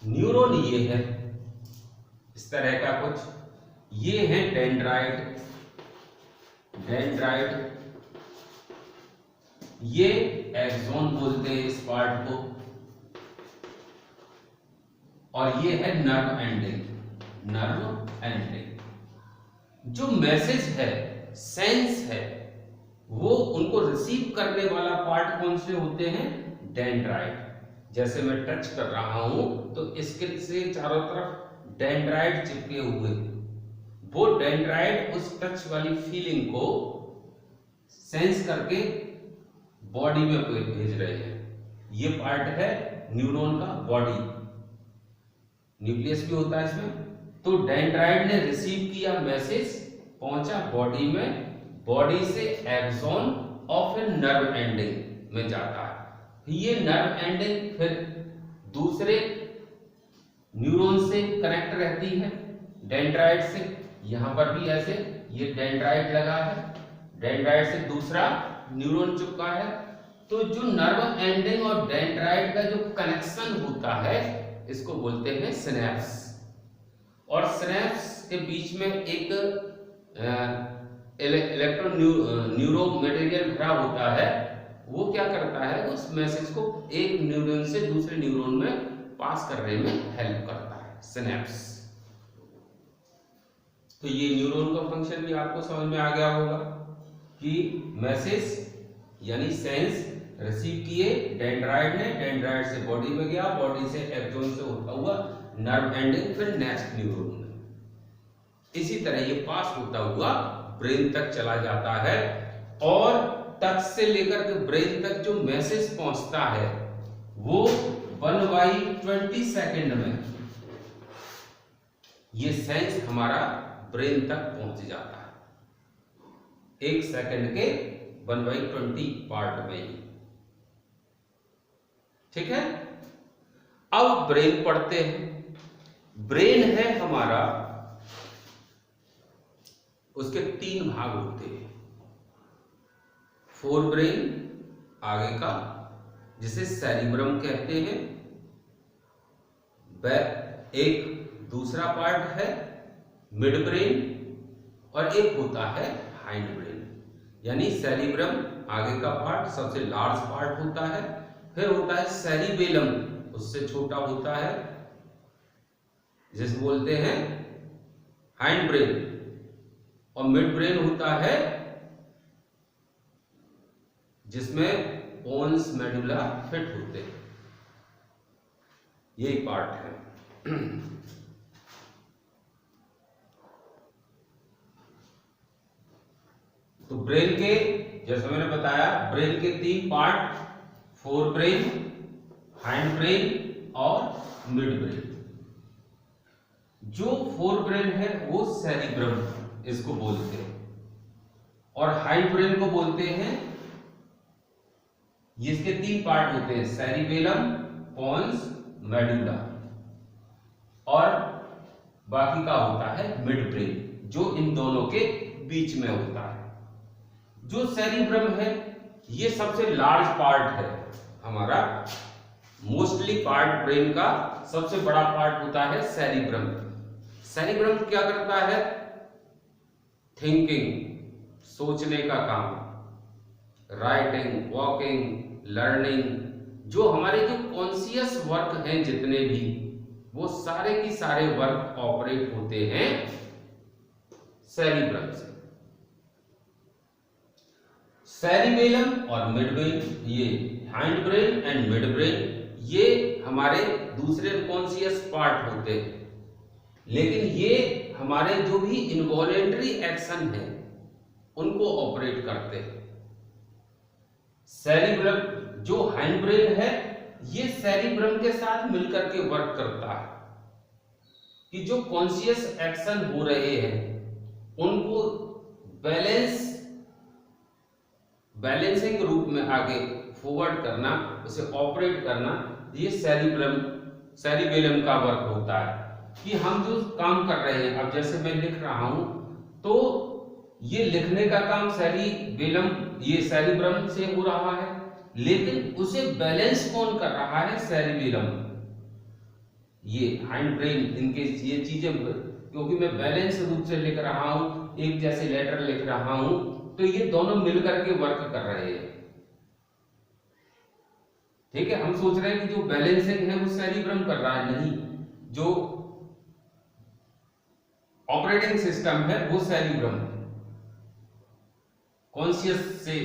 न्यूरॉन ये है इस तरह का कुछ, ये है डेंड्राइट। डेंड्राइट ये एक्सोन बोलते हैं इस पार्ट को, और ये है नर्व एंडिंग। नर्व एंडिंग जो मैसेज है, सेंस है, वो उनको रिसीव करने वाला पार्ट कौन से होते हैं, डेंड्राइट। जैसे मैं टच कर रहा हूं तो इसके से चारों तरफ डेंड्राइट चिपके हुए, वो डेंड्राइट उस टच वाली फीलिंग को सेंस करके बॉडी में भेज रहे हैं। ये पार्ट है न्यूरॉन का बॉडी, न्यूक्लियस भी होता है इसमें। तो डेंड्राइट ने रिसीव किया मैसेज, पहुंचा बॉडी में, बॉडी से एक्सोन और फिर नर्व एंडिंग में जाता है। ये नर्व एंडिंग फिर दूसरे न्यूरॉन से कनेक्ट रहती है, डेंड्राइट से। यहां पर भी ऐसे ये डेंड्राइट लगा है, डेंड्राइट से दूसरा न्यूरॉन चिपका है। तो जो नर्व एंडिंग और डेंड्राइट का जो कनेक्शन होता है इसको बोलते हैं सिनेप्स। और सिनेप्स के बीच में एक इलेक्ट्रो न्यूरो मटेरियल भरा होता है, वो क्या करता है, उस मैसेज को एक न्यूरॉन से दूसरे न्यूरॉन में पास करने में हेल्प करता है, सिनेप्स। तो ये न्यूरॉन का फंक्शन भी आपको समझ में आ गया होगा कि मैसेज यानी सेंस रिसीव किए डेंड्राइट ने, डेंड्राइट से बॉडी में गया, बॉडी से एक्सोन से होता हुआ नर्व एंडिंग, फिर नेक्स्ट न्यूरॉन में। इसी तरह ये पास होता हुआ ब्रेन तक चला जाता है और टच से लेकर के ब्रेन तक जो मैसेज पहुंचता है वो 1/20 सेकेंड में ये सेंस हमारा ब्रेन तक पहुंच जाता है, 1 सेकेंड के 1/20 पार्ट में ही। ठीक है, अब ब्रेन पढ़ते हैं। ब्रेन है हमारा, उसके 3 भाग होते हैं। फोर ब्रेन आगे का, जिसे सेरिब्रम कहते हैं, एक दूसरा पार्ट है मिड ब्रेन और एक होता है हाइंड ब्रेन। यानी सेरिब्रम आगे का पार्ट सबसे लार्ज पार्ट होता है, फिर होता है सेरिबेलम, उससे छोटा होता है जिसे बोलते हैं हाइंड ब्रेन, और मिड ब्रेन होता है जिसमें पोन्स मेडुला फिट होते हैं। यही पार्ट है। तो ब्रेन के, जैसे मैंने बताया, ब्रेन के 3 part, fore brain, hind brain और मिड ब्रेन। जो फोर ब्रेन है वो सेरिब्रम इसको बोलते हैं, और हाइंड ब्रेन को बोलते हैं, इसके 3 पार्ट होते हैं, सेरिबेलम, पोन्स, मेडुला, और बाकी का होता है मिड ब्रेन जो इन दोनों के बीच में होता है। जो सेरिब्रम है ये सबसे लार्ज पार्ट है हमारा, मोस्टली पार्ट ब्रेन का सबसे बड़ा पार्ट होता है सेरिब्रम। सेरिब्रम क्या करता है? थिंकिंग, सोचने का काम, राइटिंग, वॉकिंग, लर्निंग, जो हमारे जो कॉन्शियस वर्क हैं जितने भी, वो सारे की सारे वर्क ऑपरेट होते हैं सेरिब्रम से। सेरिबेलम और मिड ब्रेन, ये hind brain and mid brain, ये हमारे दूसरे कॉन्शियस पार्ट होते हैं, लेकिन ये हमारे जो भी इनवॉलेंटरी एक्शन है उनको ऑपरेट करते हैं। सेरिब्रम, जो हाइंड ब्रेन है, ये सेरिब्रम के साथ मिलकर के वर्क करता है कि जो कॉन्शियस एक्शन हो रहे हैं उनको बैलेंसिंग रूप में आगे फॉरवर्ड करना, उसे ऑपरेट करना, ये सेरिबेलम का वर्क होता है। कि हम जो काम कर रहे हैं, अब जैसे मैं लिख रहा हूं तो ये लिखने का काम सेरिबेलम, ये सेरिब्रम से हो रहा है, लेकिन उसे बैलेंस कौन कर रहा है? सेरिबेलम, ये हाइंड ब्रेन, इनके ये चीजें, क्योंकि मैं बैलेंस रूप से लिख रहा हूं, एक जैसे लेटर लिख रहा हूं, तो ये दोनों मिलकर के वर्क कर रहे हैं। ठीक है, हम सोच रहे हैं कि जो बैलेंसिंग है वो सेरिब्रम कर रहा है, नहीं, जो ऑपरेटिंग सिस्टम है वो सेरिब्रम है, कॉन्शियस से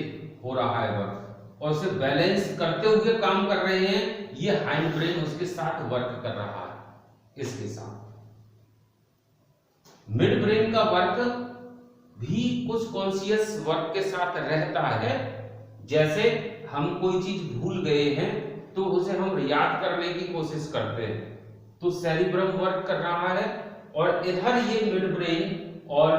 हो रहा है वर्क, और उसे बैलेंस करते हुए काम कर रहे हैं ये हाइंड ब्रेन, उसके साथ वर्क कर रहा है इसके साथ। मिड ब्रेन का वर्क भी कुछ कॉन्शियस वर्क के साथ रहता है। जैसे हम कोई चीज भूल गए हैं तो उसे हम याद करने की कोशिश करते हैं, तो सेरिब्रम वर्क कर रहा है, और इधर ये मिड ब्रेन और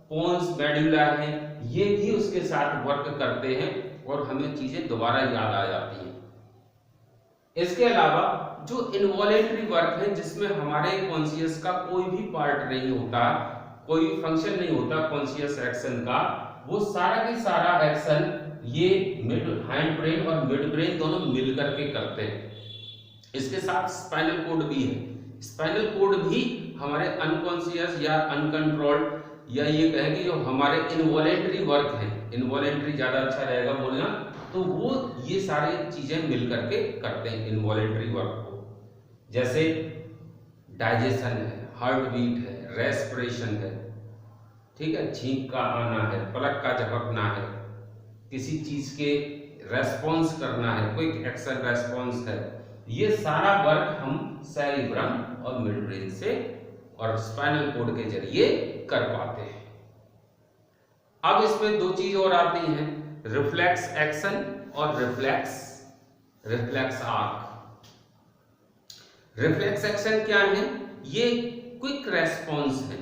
पोन्स मेडुला है, ये भी उसके साथ वर्क करते हैं और हमें चीजें दोबारा याद आ जाती हैं। इसके अलावा जो इनवॉलेंटरी वर्क है, जिसमें हमारे कॉन्शियस का कोई भी पार्ट नहीं होता, कोई फंक्शन नहीं होता कॉन्शियस एक्शन का, वो सारा की सारा एक्शन ये हाइंड ब्रेन और मिड ब्रेन दोनों मिलकर के करते हैं। इसके साथ स्पाइनल कोड भी है। स्पाइनल कोड भी हमारे अनकॉन्शियस या अनकंट्रोल्ड या ये कहें कि जो हमारे इनवॉलेंटरी वर्क है, इनवॉलेंटरी ज्यादा अच्छा रहेगा बोलना, तो वो ये सारी चीजें मिल करके करते हैं इनवॉलेंटरी वर्क को। जैसे डाइजेशन है, हार्ट बीट है, रेस्पिरेशन है, ठीक है, छींक का आना है, पलक का झपकना है, किसी चीज के रेस्पॉन्स करना है, क्विक एक्शन रेस्पॉन्स है, ये सारा वर्क हम सेरिब्रम और मिड ब्रेन से और स्पाइनल कॉर्ड के जरिए कर पाते हैं। अब इसमें दो चीज और आती हैं, रिफ्लेक्स एक्शन और रिफ्लेक्स आर्क। रिफ्लेक्स एक्शन क्या है? ये क्विक रेस्पॉन्स है।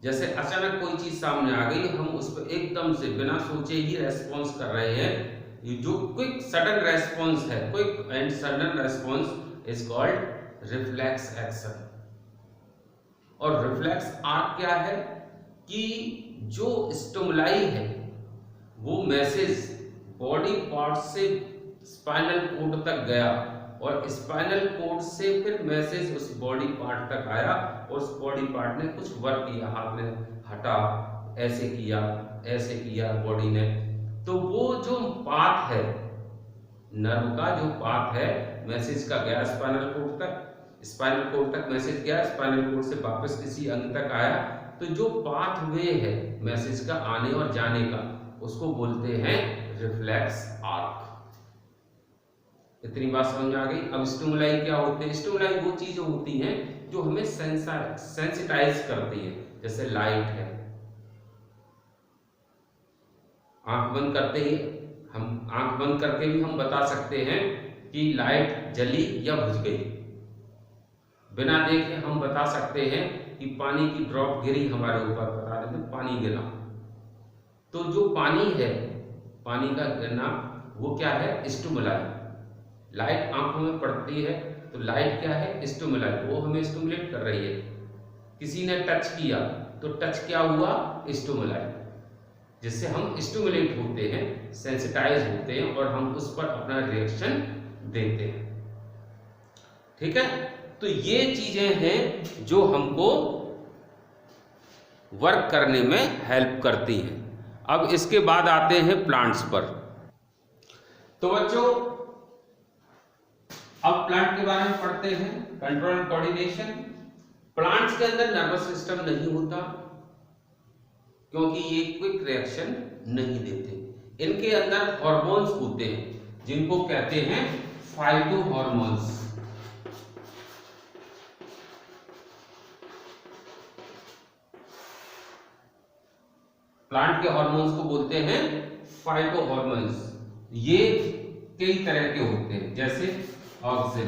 जैसे अचानक कोई चीज सामने आ गई, हम उस पर एकदम से बिना सोचे ही रेस्पॉन्स कर रहे हैं, ये जो क्विक सडन रेस्पॉन्स है, quick and sudden response is called reflex action. और रिफ्लेक्स आर्क क्या है कि जो स्टिमुलाई है वो मैसेज बॉडी पार्ट से स्पाइनल कॉर्ड तक गया और स्पाइनल कॉर्ड से फिर मैसेज उस बॉडी पार्ट तक आया और उस बॉडी पार्ट ने कुछ वर्क किया, हाथ ने हटा, ऐसे किया बॉडी ने, तो वो जो पाथ है, नर्व का जो पाथ है, मैसेज का गया स्पाइनल कॉर्ड तक, स्पाइनल कॉर्ड तक मैसेज गया, स्पाइनल कॉर्ड से वापस किसी अंग तक आया, तो जो पाथ वे है मैसेज का आने और जाने का, उसको बोलते हैं रिफ्लेक्स आर्क। इतनी बात समझ में आ गई। अब स्टिमुलाई क्या होते हैं? स्टिमुलाई वो चीजें होती हैं जो हमें सेंसिटाइज करती है। जैसे लाइट है, आंख बंद करते ही आंख बंद करके भी हम बता सकते हैं कि लाइट जली या बुझ गई। बिना देखे हम बता सकते हैं कि पानी की ड्रॉप गिरी हमारे ऊपर, बता देते पानी गिरा। तो जो पानी है, पानी का गिरना, वो क्या है? स्टिमुलाई। लाइट आंखों में पड़ती है तो लाइट क्या है? स्टिमुलाई, वो हमें स्टिमुलेट कर रही है। किसी ने टच किया तो टच क्या हुआ? स्टिमुलाई, जिससे हम स्टिमुलेट होते हैं, सेंसिटाइज होते हैं और हम उस पर अपना रिएक्शन देते हैं। ठीक है, तो ये चीजें हैं जो हमको वर्क करने में हेल्प करती हैं। अब इसके बाद आते हैं प्लांट्स पर। तो बच्चों अब प्लांट के बारे में पढ़ते हैं। Control and coordination. प्लांट्स के अंदर नर्वस सिस्टम नहीं होता क्योंकि ये क्विक रिएक्शन नहीं देते। इनके अंदर हार्मोन्स होते हैं जिनको कहते हैं फाइटो हार्मोन्स। प्लांट के हार्मोन्स को बोलते हैं फाइटो हार्मोन्स। ये कई तरह के होते हैं, जैसे ऑक्सिन,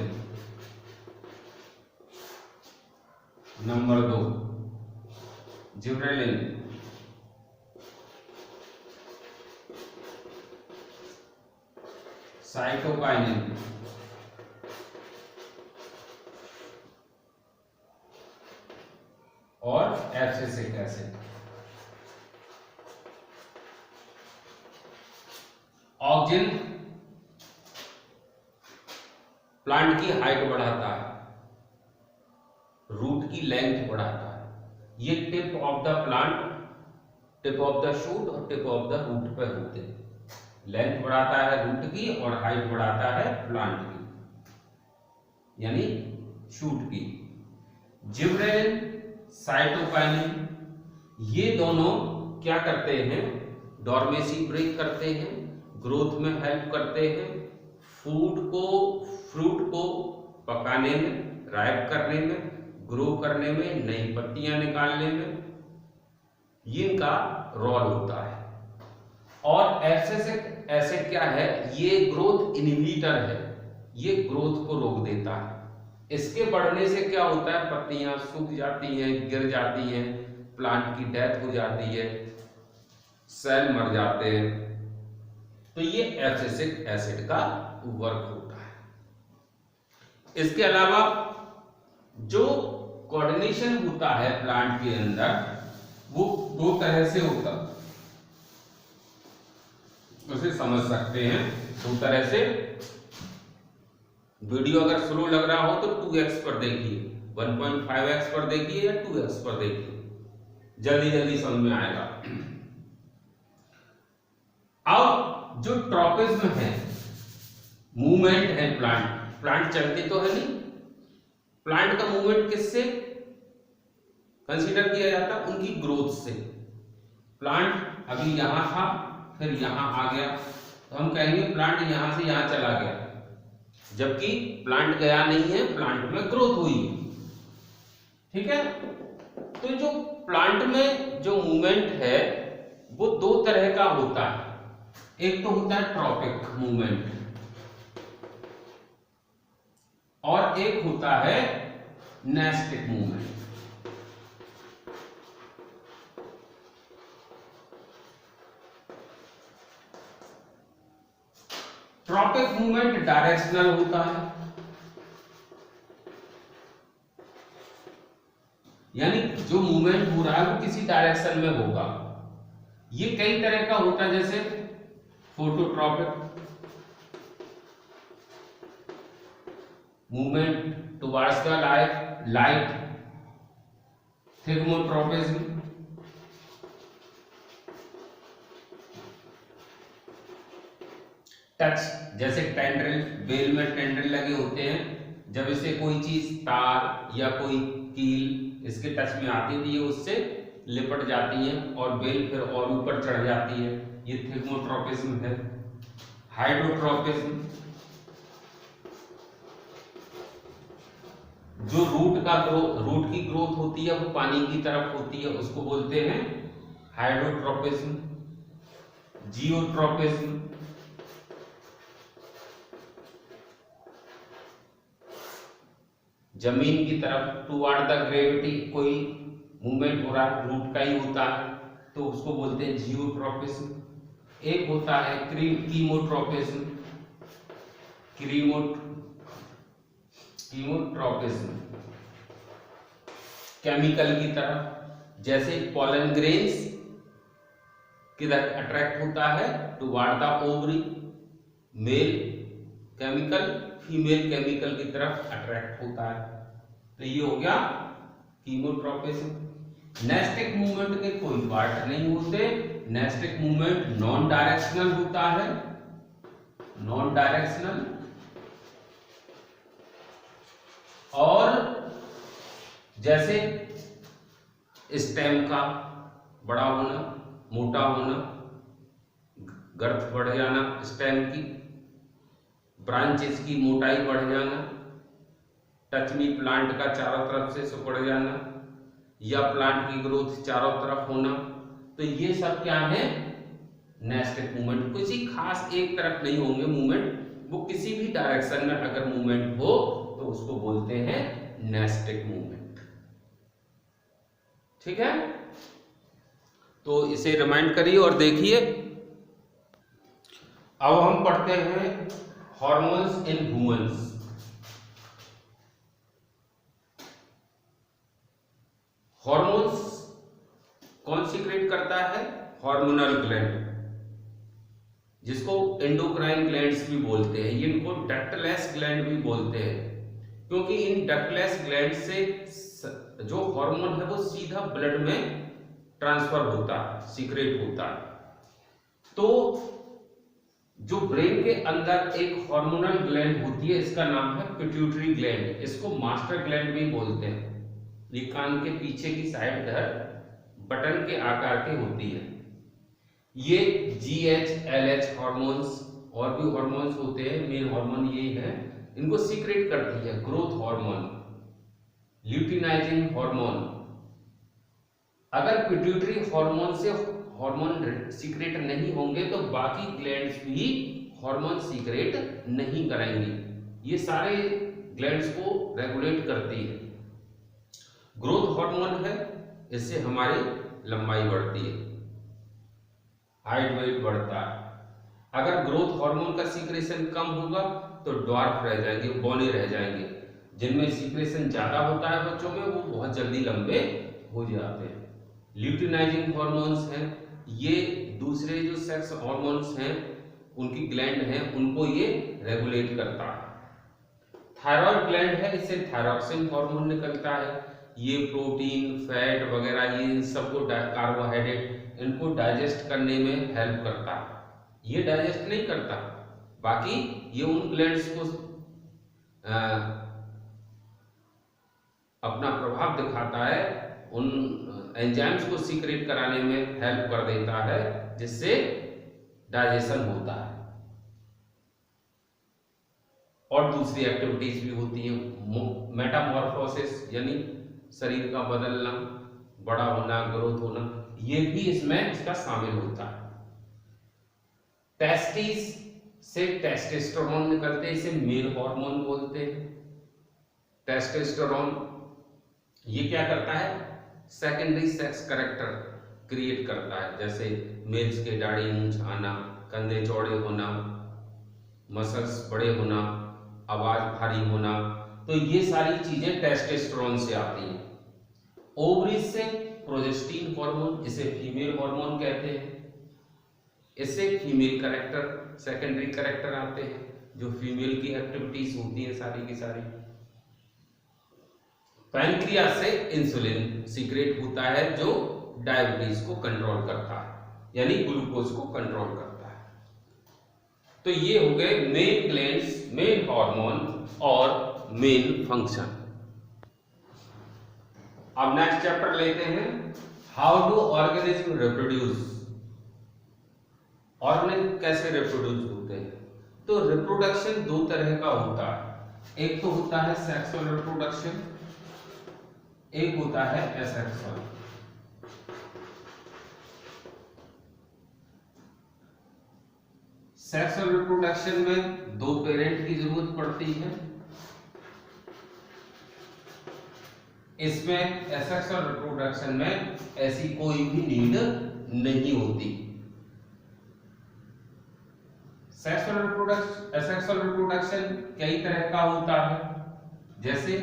नंबर 2 जिब्रेलिन, साइटोकाइनिन, और एब्सिसिक एसिड। ऑक्सिन प्लांट की हाइट बढ़ाता है, रूट की लेंथ बढ़ाता है। ये tip of the plant, tip of the shoot और टिप ऑफ द रूट पे होते हैं। लेंथ बढ़ाता है रूट की और हाइट बढ़ाता है प्लांट की, यानी शूट की। जिब्रेलिन, साइटोकाइनिन, ये दोनों क्या करते हैं? डॉर्मेसी ब्रेक करते हैं, ग्रोथ में हेल्प करते हैं, फ्रूट को पकाने में, राइप करने में, ग्रो करने में, नई पत्तियां निकालने में, ये इनका रोल होता है। और एब्सिसिक एसिड क्या है? ये ग्रोथ इनहिबिटर है, ये ग्रोथ को रोक देता है। इसके बढ़ने से क्या होता है? पत्तियां सूख जाती हैं, गिर जाती हैं, प्लांट की डेथ हो जाती है, सेल मर जाते हैं। तो ये एब्सिसिक एसिड का वर्क होता है। इसके अलावा जो कोऑर्डिनेशन होता है प्लांट के अंदर, वो दो तरह से होता है, उसे समझ सकते हैं दो तरह से। वीडियो अगर स्लो लग रहा हो तो 2x पर देखिए, 1.5x पर देखिए या 2x पर देखिए, जल्दी जल्दी समझ में आएगा। अब जो ट्रॉपिज्म है, मूवमेंट है, प्लांट चलते तो है नहीं, प्लांट का मूवमेंट किससे कंसीडर किया जाता? उनकी ग्रोथ से। प्लांट अभी यहां था, फिर यहां आ गया, तो हम कहेंगे प्लांट यहां से यहां चला गया, जबकि प्लांट गया नहीं है, प्लांट में ग्रोथ हुई है। ठीक है, तो जो प्लांट में जो मूवमेंट है वो दो तरह का होता है। एक तो होता है ट्रॉपिक मूवमेंट और एक होता है nastic movement. Tropic movement directional होता है, यानी जो मूवमेंट हो रहा है वो किसी डायरेक्शन में होगा। ये कई तरह का होता है, जैसे phototropic movement towards the light, thigmotropism, touch, जैसे टेंड्रिल, बेल में टेंड्रिल लगे होते हैं, जब इसे कोई चीज तार या कोई कील इसके टच में आती है तो ये उससे लिपट जाती है और बेल फिर और ऊपर चढ़ जाती है, ये थिग्मोट्रॉपिज्म है। हाइड्रोट्रॉपिज्म, जो रूट की ग्रोथ होती है वो पानी की तरफ होती है, उसको बोलते हैं हाइड्रोट्रॉपिज्म। जियोट्रॉपिज्म, जमीन की तरफ टुवर्ड द ग्रेविटी कोई मूवमेंट हो रहा है, रूट का ही होता है, तो उसको बोलते हैं जियोट्रॉपिज्म। एक होता है कीमोट्रॉपिज्म, कीमोट्रॉपिज्म, केमिकल की तरफ, जैसे पॉलन ग्रेन्स किधर अट्रैक्ट होता है? Toward the ovary, male chemical female chemical की तरफ अट्रैक्ट होता है, तो ये हो गया कीमोट्रॉपिज्म। नेस्टिक मूवमेंट के कोई पार्ट नहीं होते, नेस्टिक मूवमेंट नॉन डायरेक्शनल होता है, नॉन डायरेक्शनल, और जैसे स्टेम का बड़ा होना, मोटा होना, गर्थ बढ़ जाना, स्टेम की ब्रांचेस की मोटाई बढ़ जाना, टच मी प्लांट का चारों तरफ से सिकुड़ जाना, या प्लांट की ग्रोथ चारों तरफ होना, तो ये सब क्या है? Nastic movement. किसी खास एक तरफ नहीं होंगे मूवमेंट, वो किसी भी डायरेक्शन में अगर मूवमेंट हो तो उसको बोलते हैं नेस्टिक मूवमेंट। ठीक है, तो इसे रिमाइंड करिए और देखिए। अब हम पढ़ते हैं हॉर्मोन्स इन ह्यूमंस। हॉर्मोन्स कौन सीक्रेट करता है? हार्मोनल ग्लैंड, जिसको एंडोक्राइन ग्लैंड्स भी बोलते हैं, ये इनको डक्टलेस ग्लैंड भी बोलते हैं, क्योंकि इन डक्टलेस ग्लैंड से जो हार्मोन है वो सीधा ब्लड में ट्रांसफर होता है, सीक्रेट होता है। तो जो ब्रेन के अंदर एक हार्मोनल ग्लैंड होती है, इसका नाम है पिट्यूटरी ग्लैंड, इसको मास्टर ग्लैंड भी बोलते हैं। ये कान के पीछे की साइड इधर बटन के आकार की होती है। ये GH, LH हार्मोन्स और भी हार्मोन्स होते हैं, मेन हार्मोन ये है, इनको सीक्रेट करती है। Growth hormone, luteinizing hormone. अगर पिट्यूटरी हार्मोन से हार्मोन सीक्रेट नहीं होंगे तो बाकी ग्लैंड्स भी हार्मोन सीक्रेट नहीं करेंगी। ये सारे ग्लैंड्स को रेगुलेट करती है। ग्रोथ हार्मोन है, इससे हमारी लंबाई बढ़ती है, हाइट वेट बढ़ता है। अगर ग्रोथ हार्मोन का सीक्रेशन कम होगा तो ड्वार्फ रह जाएंगे, बौने रह जाएंगे। जिनमें सीक्रेशन ज्यादा होता है बच्चों में, वो बहुत जल्दी लंबे हो जाते हैं। ल्यूटिनाइजिंग हार्मोन्स हैं, ये दूसरे जो सेक्स हार्मोन्स हैं, उनकी ग्लैंड हैं, उनको ये रेगुलेट करता है। थायराइड ग्लैंड है, इससे थायरॉक्सिन हार्मोन निकलता है। ये प्रोटीन, फैट वगैरह, ये इन सबको, कार्बोहाइड्रेट, इनको डाइजेस्ट करने में हेल्प करता है। ये डाइजेस्ट नहीं करता, बाकी ये उन ग्लैंड्स को अपना प्रभाव दिखाता है, उन एंजाइम्स को सीक्रेट कराने में हेल्प कर देता है, जिससे डाइजेशन होता है। और दूसरी एक्टिविटीज भी होती हैं, मेटामॉर्फोसिस यानी शरीर का बदलना, बड़ा होना, ग्रोथ होना, ये भी इसमें इसका शामिल होता है। टेस्टिस से टेस्टोस्टेरोन निकलते हैं, इसे मेल हार्मोन बोलते हैं। टेस्टोस्टेरोन ये क्या करता है, सेकेंडरी सेक्स कैरेक्टर क्रिएट करता है, जैसे मेल्स के दाढ़ी मूंछ आना, कंधे चौड़े होना, मसल्स बड़े होना, आवाज भारी होना, तो ये सारी चीजें टेस्टोस्टेरोन से आती हैं। ओवरीज से प्रोजेस्टिन हार्मोन, इसे फीमेल हार्मोन कहते हैं, इससे फीमेल कैरेक्टर, सेकेंडरी कैरेक्टर आते हैं, जो फीमेल की एक्टिविटीज होती हैं सारी की सारी। पैनक्रियास से इंसुलिन सीक्रेट होता है, जो डायबिटीज को कंट्रोल करता है, यानी ग्लूकोज को कंट्रोल करता है। तो ये हो गए मेन ग्लैंड्स, मेन हार्मोन और मेन फंक्शन। अब नेक्स्ट चैप्टर लेते हैं, how do organism reproduce. Organism कैसे रिप्रोड्यूस होते हैं? तो रिप्रोडक्शन दो तरह का होता है, एक तो होता है सेक्सुअल रिप्रोडक्शन, एक होता है एसेक्सुअल। सेक्सुअल रिप्रोडक्शन में दो पेरेंट की जरूरत पड़ती है, इसमें एसेक्सुअल रिप्रोडक्शन में ऐसी कोई भी नीड नहीं होती। एसेक्सुअल रिप्रोडक्शन कई तरह का होता है, जैसे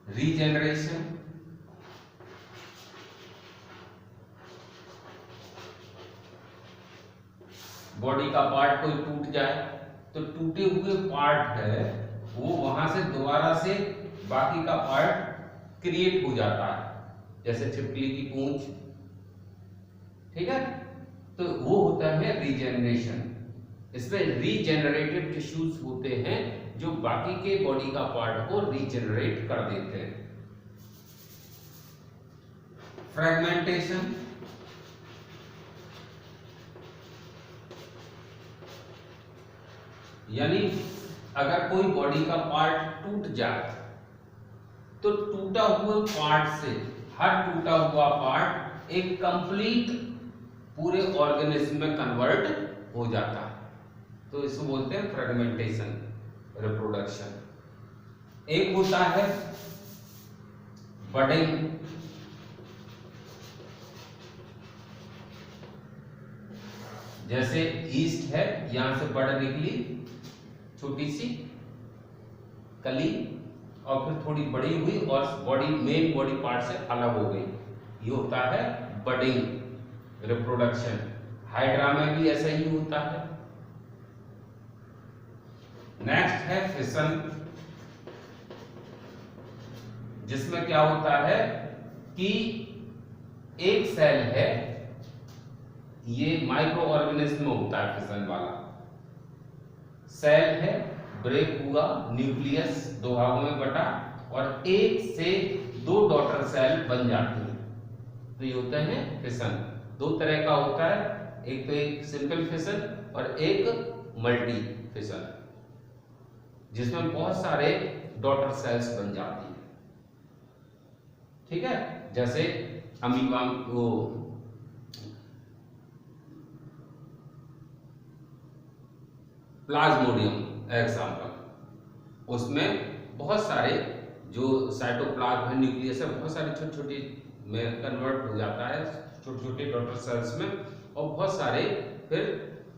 रीजेनरेशन, बॉडी का पार्ट कोई टूट जाए तो टूटे हुए पार्ट है वो वहां से दोबारा से बाकी का पार्ट क्रिएट हो जाता है, जैसे छिपकली की पूंछ, ठीक है, तो वो होता है रीजेनरेशन। इसमें रीजेनरेटिव टिश्यूज होते हैं जो बाकी के बॉडी का पार्ट को रीजेनरेट कर देते हैं। फ्रेगमेंटेशन, यानी अगर कोई बॉडी का पार्ट टूट जाए तो टूटा हुए पार्ट से हर टूटा हुआ पार्ट एक कंप्लीट पूरे ऑर्गेनिज्म में कन्वर्ट हो जाता है, तो इसको बोलते हैं फ्रेगमेंटेशन रिप्रोडक्शन। एक होता है बडिंग, जैसे ईस्ट है, यहां से बड निकली छोटी सी कली और फिर थोड़ी बड़ी हुई और बॉडी, मेन बॉडी पार्ट से अलग हो गई, ये होता है बडिंग रिप्रोडक्शन। हाइड्रा में भी ऐसा ही होता है। नेक्स्ट है फिशन, जिसमें क्या होता है कि एक सेल है, ये माइक्रो ऑर्गेनिज्म में होता है फिशन वाला। सेल है, ब्रेक हुआ, न्यूक्लियस दो भागों में बटा और एक से दो डॉटर सेल बन जाती है, तो ये होता है फिशन। दो तरह का होता है, एक तो एक सिंपल फिशन और एक मल्टी फिशन, जिसमें बहुत सारे डॉटर सेल्स बन जाती है, ठीक है, जैसे अमीबा, वो प्लाज्मोडियम एग्जाम्पल, उसमें बहुत सारे जो साइटोप्लाज्म है, न्यूक्लियस है, बहुत सारी छोटी छोटी में कन्वर्ट हो जाता है छोटे छोटे डॉटर सेल्स में, और बहुत सारे फिर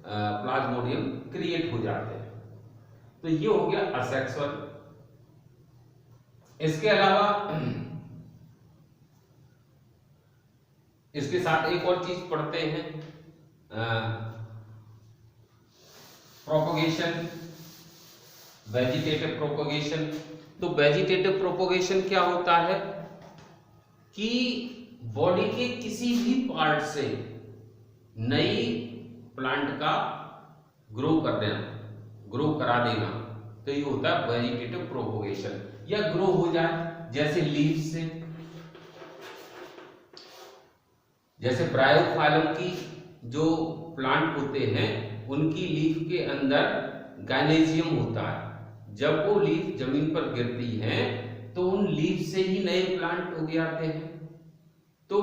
प्लाज्मोडियम क्रिएट हो जाते हैं। तो ये हो गया असेक्सुअल। इसके अलावा इसके साथ एक और चीज पढ़ते हैं, प्रोपगेशन, वेजिटेटिव प्रोपोगेशन। तो वेजिटेटिव प्रोपोगेशन क्या होता है कि बॉडी के किसी भी पार्ट से नई प्लांट का ग्रो करा देना, तो ये होता है वेजिटेटिव प्रोपोगेशन। या ग्रो हो जाए जैसे लीफ से, जैसे ब्रायोफाइलम की जो प्लांट होते हैं उनकी लीफ के अंदर गाइनेजियम होता है। जब वो लीफ जमीन पर गिरती है तो उन लीफ से ही नए प्लांट उग जाते हैं। तो